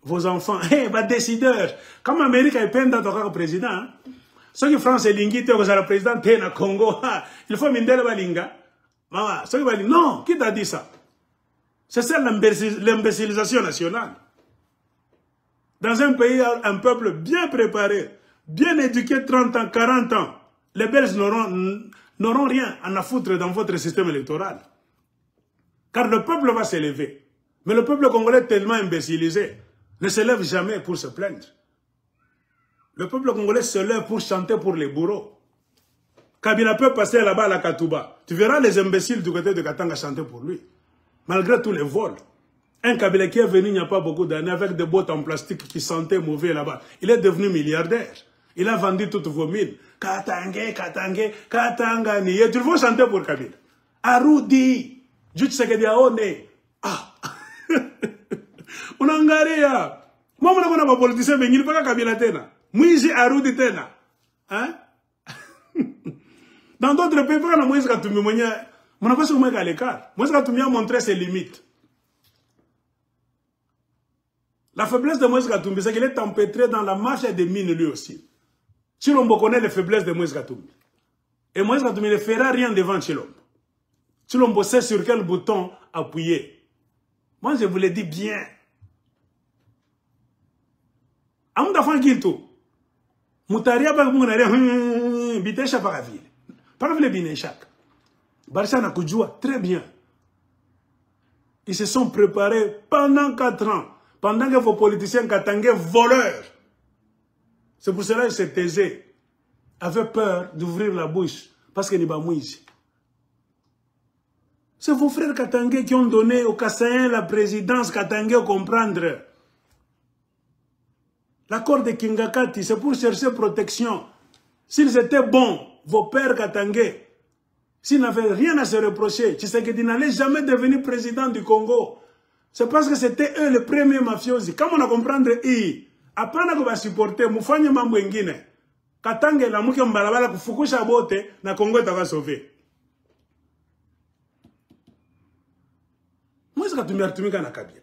vos enfants. Hey, décideur, comme l'Amérique est peine d'être président, ceux qui France et l'ingité, vous êtes le président de Congo, il faut mindel balinga. Non, qui t'a dit ça? C'est ça l'imbécilisation nationale. Dans un pays, un peuple bien préparé, bien éduqué 30 ans, 40 ans, les Belges n'auront rien à foutre dans votre système électoral. Car le peuple va s'élever. Mais le peuple congolais tellement imbécilisé ne se lève jamais pour se plaindre. Le peuple congolais se lève pour chanter pour les bourreaux. Kabila peut passer là-bas à la Katouba. Tu verras les imbéciles du côté de Katanga chanter pour lui. Malgré tous les vols. Un Kabila qui est venu il n'y a pas beaucoup d'années avec des bottes en plastique qui sentaient mauvais là-bas. Il est devenu milliardaire. Il a vendu toutes vos mines. Katangé, Katangé, Katangani. Et tu vas chanter pour Kabila. Arudi. Jutsekedi Aone. Ah. Unangaria. Moi, je ne sais pas politicien, mais il n'y a pas Kabila tena. Mouizi Arudi tena. Hein? Dans d'autres pays, quand Moïse Katumbi, on n'a pas sur moi à l'écart. Moïse Katumbi a montré ses limites. La faiblesse de Moïse Katumbi, c'est qu'il est empêtré dans la marche des mines lui aussi. Chilombo connaît les faiblesses de Moïse Katumbi. Et Moïse Katumbi ne fera rien devant Chilombo. Chilombo sait sur quel bouton appuyer. Moi, je vous le dis bien. Amoun d'afan Gilto. Moutaria bak mounare, bitesha paraville. Paraville bineshak. Barça n'a Kujua, très bien. Ils se sont préparés pendant 4 ans. Pendant que vos politiciens katangais voleurs. C'est pour cela qu'ils se taisaient. Avaient peur d'ouvrir la bouche. Parce que n'y a pas Moïse. C'est vos frères katangais qui ont donné aux Kassaïens la présidence katangais au comprendre. L'accord de Kingakati, c'est pour chercher protection. S'ils étaient bons, vos pères Katangé, s'ils n'avaient rien à se reprocher, Tshisekedi n'allait jamais devenir président du Congo. C'est parce que c'était eux les premiers mafiosi. Comme on a compris, après on va supporter, Moufanya Mambwengine, Katange la Mouké Mbalabala, Kufukusha Bote, na Congo va sauver. Moi, c'est que tu m'as retumé quand Kabila.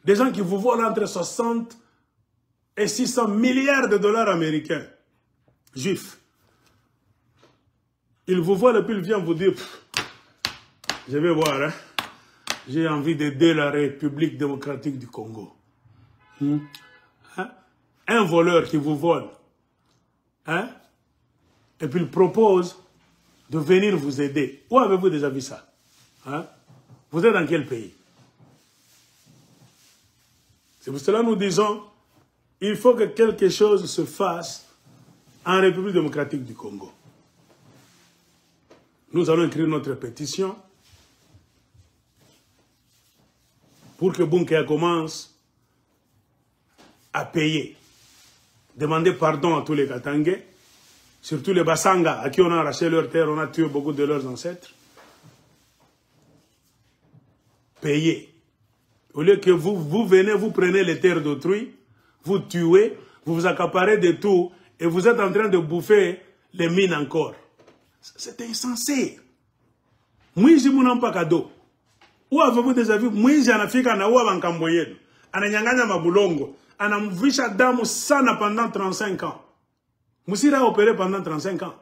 Des gens qui vous volent entre 60 et 600 milliards de dollars américains, juifs. Ils vous volent et puis ils viennent vous dire, je vais voir, hein, j'ai envie d'aider la République démocratique du Congo. Hein? Un voleur qui vous vole, hein? Et puis il propose de venir vous aider. Où avez-vous déjà vu ça? Hein? Vous êtes dans quel pays? C'est pour cela que nous disons, il faut que quelque chose se fasse en République démocratique du Congo. Nous allons écrire notre pétition pour que Bunkeya commence à payer. Demander pardon à tous les Katangais, surtout les Bassanga, à qui on a arraché leur terre, on a tué beaucoup de leurs ancêtres. Payer. Au lieu que vous venez, vous prenez les terres d'autrui, vous tuez, vous vous accaparez de tout, et vous êtes en train de bouffer les mines encore. C'est insensé. Moi, je ne suis pas cadeau. Où avez-vous déjà vu? Moi, je n'ai pas na uwa bankamboyeno. Ana nyanganya mabulongo. Ana mvisha damu sana pendant 35 ans. Moussira a opéré pendant 35 ans.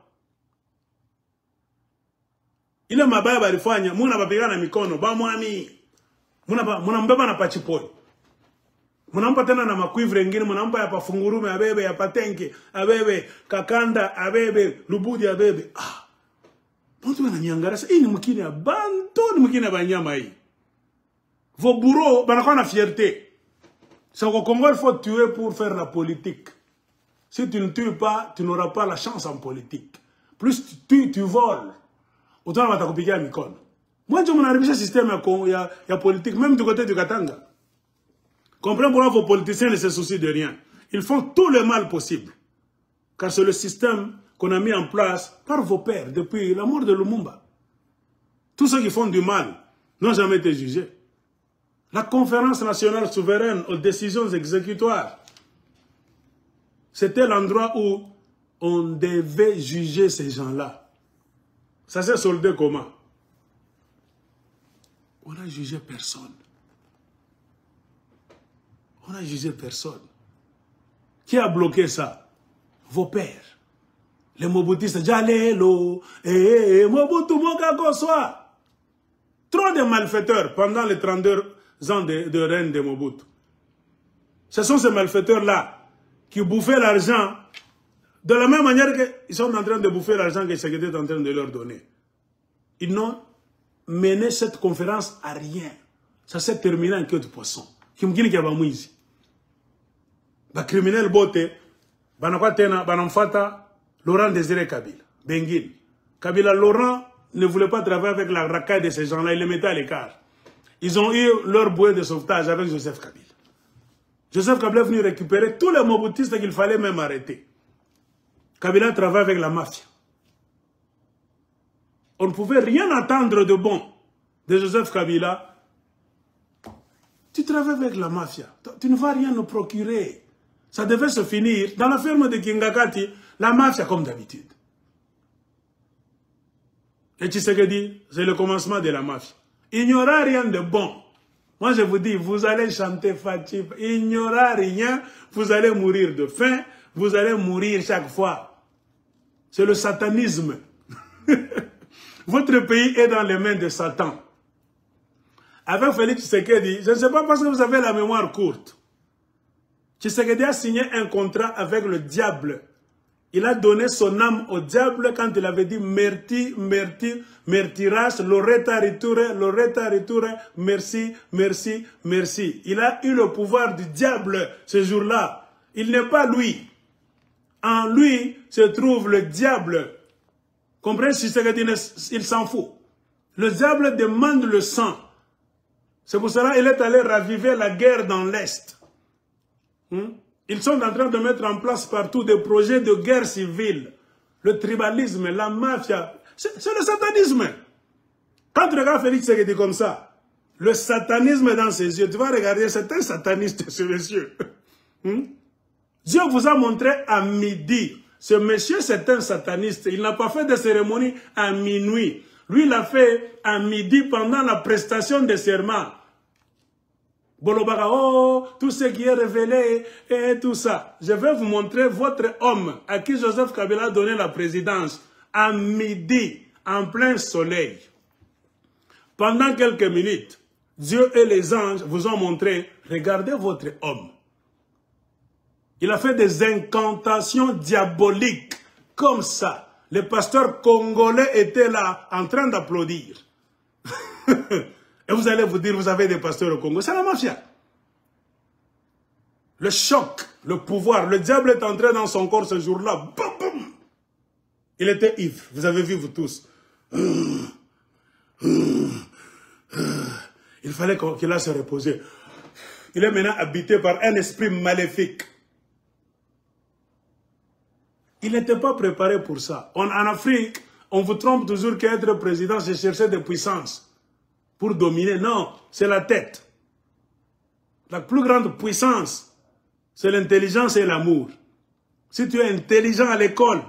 Il a mabaya barifanya. Muna babigana mikono. Ba mwami. Muna mbeba na pachipoi. Muna mpa tena na makuivre ngine. Muna mpa ya pa fungurume abebe, ya patenke abebe, kakanda abebe, lubudi abebe. Ah. Bontu wana nyangarasa. Hii ni mkini ya bantu, ni mkini ya banyama hii. Vos bourreaux, banakwa na fierté. C'est au Congo, il faut tuer pour faire la politique. Si tu ne tues pas, tu n'auras pas la chance en politique. Plus tu tues, tu voles. Autant on va t'accompagner à Mikon. Moi, je m'en arrive à ce système de politique, même du côté du Katanga. Comprenez pourquoi vos politiciens ne se soucient de rien. Ils font tout le mal possible. Car c'est le système qu'on a mis en place par vos pères depuis la mort de Lumumba. Tous ceux qui font du mal n'ont jamais été jugés. La conférence nationale souveraine aux décisions exécutoires, c'était l'endroit où on devait juger ces gens-là. Ça s'est soldé comment? On n'a jugé personne. On n'a jugé personne. Qui a bloqué ça? Vos pères. Les Mobutistes, Jalelo, Mobutu Mokakoswa. Trop de malfaiteurs pendant les 32 ans de règne de Mobutu. Ce sont ces malfaiteurs-là qui bouffaient l'argent de la même manière qu'ils sont en train de bouffer l'argent que Tshisekedi est en train de leur donner. Ils n'ont mené cette conférence à rien. Ça s'est terminé en queue de poisson. Kimkini qui a bamouizi. Ba criminel bote, banakwatena, banamfata, Laurent Désiré Kabila. Benguine. Kabila Laurent ne voulait pas travailler avec la racaille de ces gens-là, il les mettait à l'écart. Ils ont eu leur bouée de sauvetage avec Joseph Kabila. Joseph Kabila est venu récupérer tous les mobutistes qu'il fallait même arrêter. Kabila travaille avec la mafia. On ne pouvait rien attendre de bon de Joseph Kabila. Tu travailles avec la mafia. Tu ne vas rien nous procurer. Ça devait se finir dans la ferme de Kingakati, la mafia comme d'habitude. Et Tshisekedi, c'est le commencement de la mafia. Il n'y aura rien de bon. Moi, je vous dis, vous allez chanter Fatih. Il n'y aura rien. Vous allez mourir de faim. Vous allez mourir chaque fois. C'est le satanisme. Votre pays est dans les mains de Satan. Avec Félix Tshisekedi, je ne sais pas parce que vous avez la mémoire courte. Tshisekedi a signé un contrat avec le diable. Il a donné son âme au diable quand il avait dit Merti, Merti, Mertiras, Loretta Riture, merci, merci, merci. Il a eu le pouvoir du diable ce jour-là. Il n'est pas lui. En lui se trouve le diable. Comprenez, Tshisekedi, il s'en fout. Le diable demande le sang. C'est pour cela qu'il est allé raviver la guerre dans l'Est. Ils sont en train de mettre en place partout des projets de guerre civile. Le tribalisme, la mafia, c'est le satanisme. Quand tu regardes Félix Tshisekedi comme ça, le satanisme dans ses yeux, tu vas regarder, c'est un sataniste ce monsieur. Dieu vous a montré à midi. Ce monsieur, c'est un sataniste. Il n'a pas fait de cérémonie à minuit. Lui, il l'a fait à midi pendant la prestation des serments. Bolobara, oh, tout ce qui est révélé et tout ça. Je vais vous montrer votre homme à qui Joseph Kabila a donné la présidence à midi, en plein soleil. Pendant quelques minutes, Dieu et les anges vous ont montré, regardez votre homme. Il a fait des incantations diaboliques comme ça. Les pasteurs congolais étaient là en train d'applaudir. Et vous allez vous dire, vous avez des pasteurs au Congo. C'est la mafia. Le choc, le pouvoir, le diable est entré dans son corps ce jour-là. Boum, boum. Il était ivre. Vous avez vu, vous tous. Il fallait qu'il aille se reposer. Il est maintenant habité par un esprit maléfique. Il n'était pas préparé pour ça. En Afrique, on vous trompe toujours qu'être président, c'est chercher des puissances. Pour dominer, non, c'est la tête. La plus grande puissance, c'est l'intelligence et l'amour. Si tu es intelligent à l'école,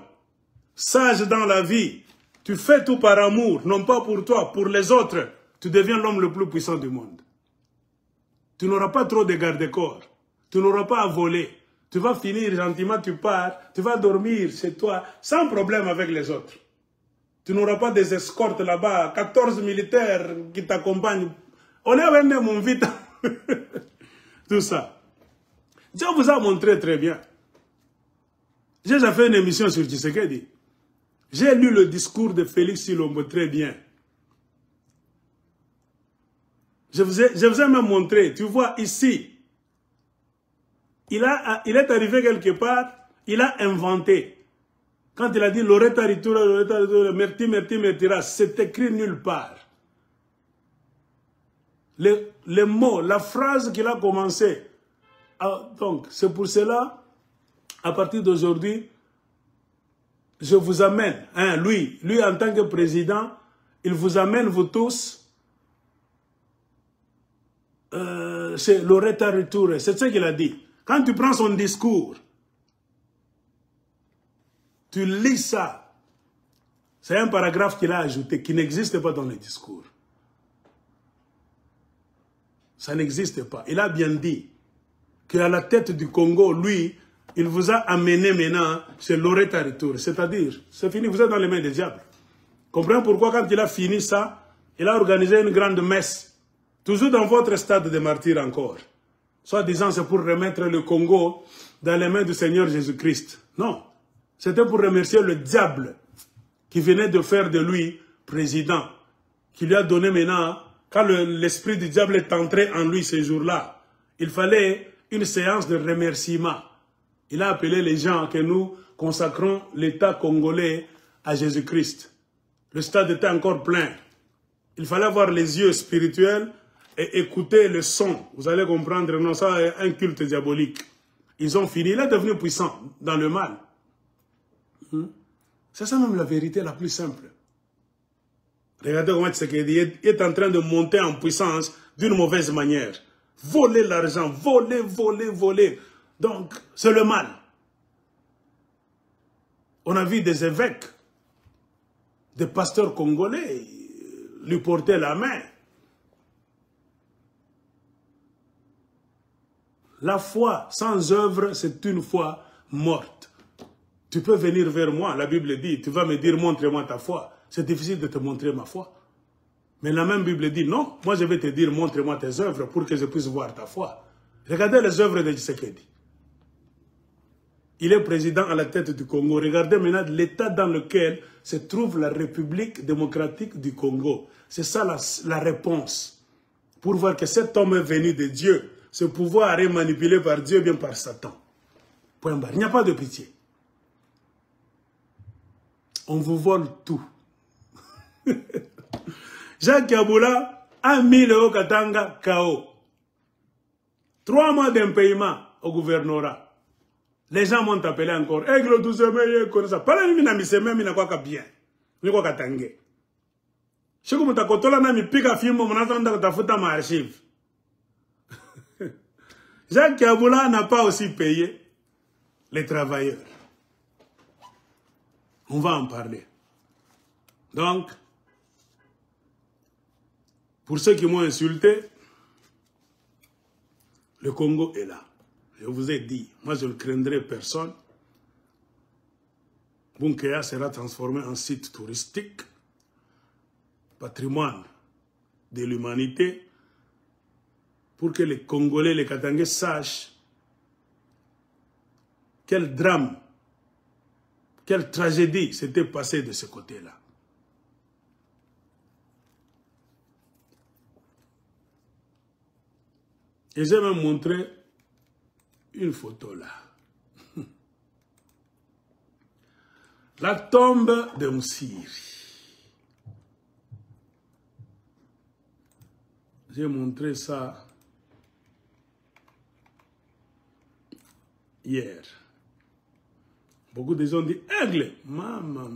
sage dans la vie, tu fais tout par amour, non pas pour toi, pour les autres, tu deviens l'homme le plus puissant du monde. Tu n'auras pas trop de garde-corps, tu n'auras pas à voler. Tu vas finir gentiment, tu pars, tu vas dormir chez toi, sans problème avec les autres. Tu n'auras pas des escortes là-bas, 14 militaires qui t'accompagnent. On est venu mon vite. Tout ça. Dieu vous a montré très bien. J'ai déjà fait une émission sur Tshisekedi. J'ai lu le discours de Félix Tshilombo très bien. Je vous ai même montré. Tu vois ici, il est arrivé quelque part, il a inventé. Quand il a dit Loretta Ritura, Mertira, c'est écrit nulle part. Les mots, la phrase qu'il a commencé. Donc, c'est pour cela, à partir d'aujourd'hui, je vous amène, hein, lui en tant que président, il vous amène, vous tous, c'est Loretta Ritura, c'est ce qu'il a dit. Quand tu prends son discours, tu lis ça. C'est un paragraphe qu'il a ajouté, qui n'existe pas dans le discours. Ça n'existe pas. Il a bien dit qu'à la tête du Congo, lui, il vous a amené maintenant, c'est Loretta Ritura. C'est-à-dire, c'est fini, vous êtes dans les mains des diables. Comprenez pourquoi quand il a fini ça, il a organisé une grande messe. Toujours dans votre stade de martyr encore. Soit disant, c'est pour remettre le Congo dans les mains du Seigneur Jésus-Christ. Non. C'était pour remercier le diable qui venait de faire de lui président. Qui lui a donné maintenant, quand l'esprit du diable est entré en lui ces jours-là, il fallait une séance de remerciement. Il a appelé les gens que nous consacrons l'État congolais à Jésus-Christ. Le stade était encore plein. Il fallait avoir les yeux spirituels et écouter le son. Vous allez comprendre, non, ça est un culte diabolique. Ils ont fini, il est devenu puissant dans le mal. C'est ça même la vérité la plus simple. Regardez comment Tshisekedi est en train de monter en puissance d'une mauvaise manière. Voler l'argent, voler. Donc, c'est le mal. On a vu des évêques, des pasteurs congolais lui porter la main. La foi sans œuvre, c'est une foi morte. Tu peux venir vers moi, la Bible dit, tu vas me dire, montre-moi ta foi. C'est difficile de te montrer ma foi. Mais la même Bible dit, non, moi je vais te dire, montre-moi tes œuvres pour que je puisse voir ta foi. Regardez les œuvres de Tshisekedi. Il est président à la tête du Congo. Regardez maintenant l'état dans lequel se trouve la République démocratique du Congo. C'est ça la réponse. Pour voir que cet homme est venu de Dieu. Ce pouvoir est manipulé par Dieu, bien par Satan. Point barre. Il n'y a pas de pitié. On vous vole tout. Jacques Kaboula, 1 000 € Katanga, KO. 3 mois d'impayement au gouvernorat. Les gens m'ont appelé encore. Aigle tout ce mais comme ça. Pas la mina mi se même mina quoi bien. Ni quoi Katangé. Je comme ta kotola na mi pika film mon attendre ta faute ma archive. Jacques Kaboula n'a pas aussi payé les travailleurs. On va en parler. Donc, pour ceux qui m'ont insulté, le Congo est là. Je vous ai dit, moi je ne craindrai personne. Bunkea sera transformé en site touristique, patrimoine de l'humanité, pour que les Congolais, les Katangais sachent quel drame, quelle tragédie s'était passée de ce côté-là. Et j'ai même montré une photo là. La tombe de Moussiri. J'ai montré ça hier. Beaucoup de gens disent aigle. Maman.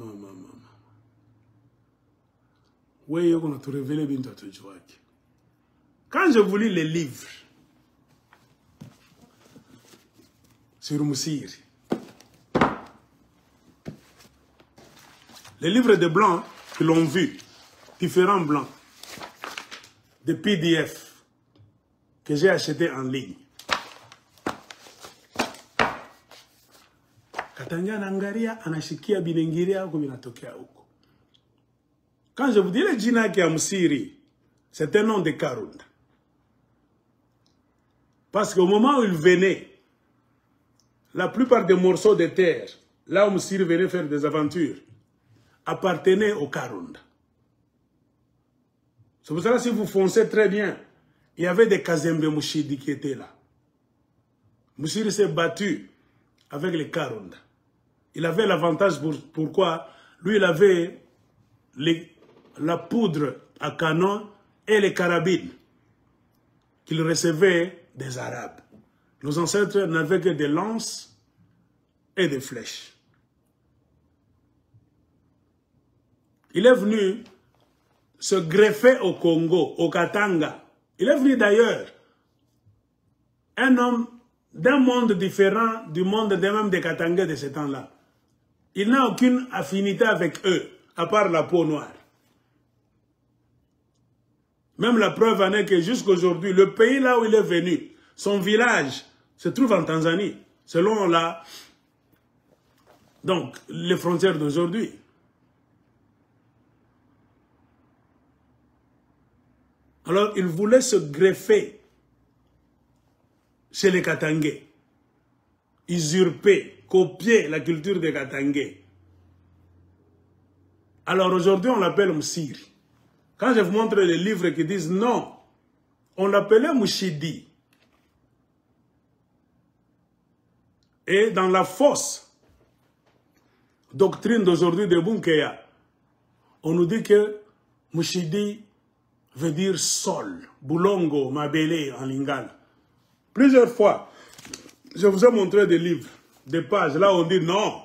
Oui, on a tout révélé bientôt. Quand je vous lis les livres sur Moussiri, les livres de blancs qui l'ont vu, différents blancs, des PDF que j'ai achetés en ligne. Katanga Nangaria, Anashikia Binengiria, comme il a toqué à Oko. Quand je vous dis le Djina qui a Moussiri, c'est un nom de Karunda. Parce qu'au moment où il venait, la plupart des morceaux de terre, là où Moussiri venait faire des aventures, appartenaient au Karunda. C'est pour cela que si vous foncez très bien, il y avait des Kazembe Mouchidi qui étaient là. Moussiri s'est battu avec les Karunda. Il avait l'avantage pourquoi lui il avait la poudre à canon et les carabines qu'il recevait des Arabes. Nos ancêtres n'avaient que des lances et des flèches. Il est venu se greffer au Congo, au Katanga. Il est venu d'ailleurs, un homme d'un monde différent du monde même des Katangais de ce temps-là. Il n'a aucune affinité avec eux, à part la peau noire. Même la preuve en est que jusqu'aujourd'hui, le pays là où il est venu, son village se trouve en Tanzanie, selon les frontières d'aujourd'hui. Alors, il voulait se greffer chez les Katangais, usurper, copier la culture des Katangais. Alors aujourd'hui, on l'appelle Moussiri. Quand je vous montre les livres qui disent non, on l'appelait Mouchidi. Et dans la fausse doctrine d'aujourd'hui de Bunkea, on nous dit que Mouchidi veut dire sol, Boulongo, Mabele en lingala. Plusieurs fois, je vous ai montré des livres, des pages, là on dit non.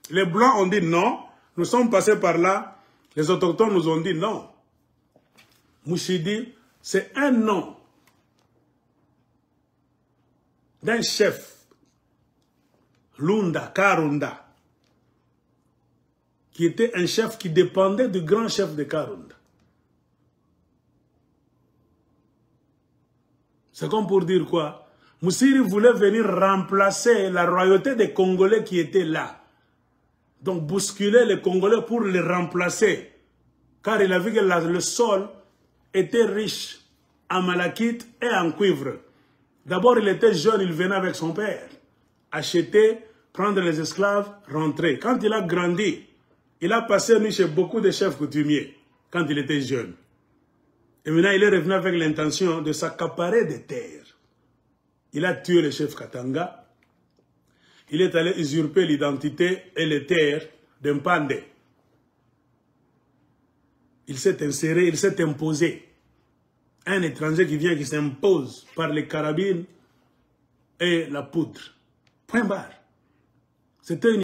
Les Blancs ont dit non, nous sommes passés par là, les autochtones nous ont dit non. Mouchidi, c'est un nom d'un chef, Lunda, Karunda, qui était un chef qui dépendait du grand chef de Karunda. C'est comme pour dire quoi? Moussiri voulait venir remplacer la royauté des Congolais qui étaient là. Donc bousculer les Congolais pour les remplacer. Car il a vu que le sol était riche en malachite et en cuivre. D'abord, il était jeune, il venait avec son père. Acheter, prendre les esclaves, rentrer. Quand il a grandi, il a passé nuit chez beaucoup de chefs coutumiers, quand il était jeune. Et maintenant, il est revenu avec l'intention de s'accaparer des terres. Il a tué le chef Katanga. Il est allé usurper l'identité et les terres d'Mpande. Il s'est inséré, il s'est imposé. Un étranger qui vient, qui s'impose par les carabines et la poudre. Point barre. C'était une